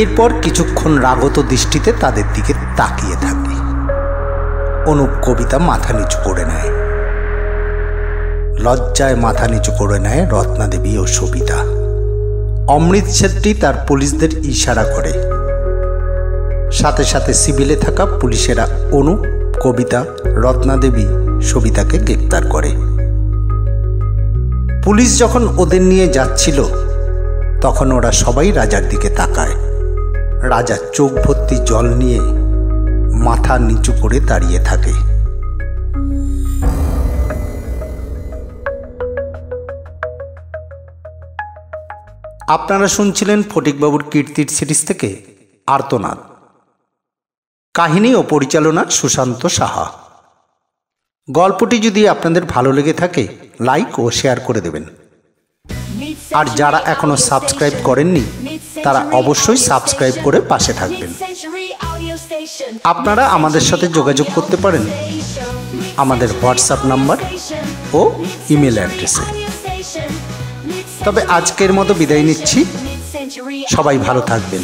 এরপর কিছুক্ষণ রাগত দৃষ্টিতে তাদের দিকে তাকিয়ে থাকে। অনুপ কবিতা মাথা নিচু করে নেয়। লজ্জায় মাথা নিচু করে নেয় রত্নাদেবী ও সবিতা। অমৃত ছেত্রী তার পুলিশদের ইশারা করে। সাথে সাথে সিভিলে থাকা পুলিশেরা অনুপ, কবিতা, রত্নাদেবী, সবিতাকে গ্রেপ্তার করে। পুলিশ যখন ওদের নিয়ে যাচ্ছিল তখন ওরা সবাই রাজার দিকে তাকায়। রাজা চোখ ভর্তি জল নিয়ে মাথা নিচু করে দাঁড়িয়ে থাকে। আপনারা শুনছিলেন ফটিকবাবুর কীর্তির সিরিজ থেকে আর্তনাদ। কাহিনী ও পরিচালনা সুশান্ত সাহা। গল্পটি যদি আপনাদের ভালো লেগে থাকে লাইক ও শেয়ার করে দেবেন। আর যারা এখনো সাবস্ক্রাইব করেননি তারা অবশ্যই সাবস্ক্রাইব করে পাশে থাকবেন। আপনারা আমাদের সাথে যোগাযোগ করতে পারেন আমাদের হোয়াটসঅ্যাপ নাম্বার ও ইমেল অ্যাড্রেসে। তবে আজকের মতো বিদায় নিচ্ছি। সবাই ভালো থাকবেন।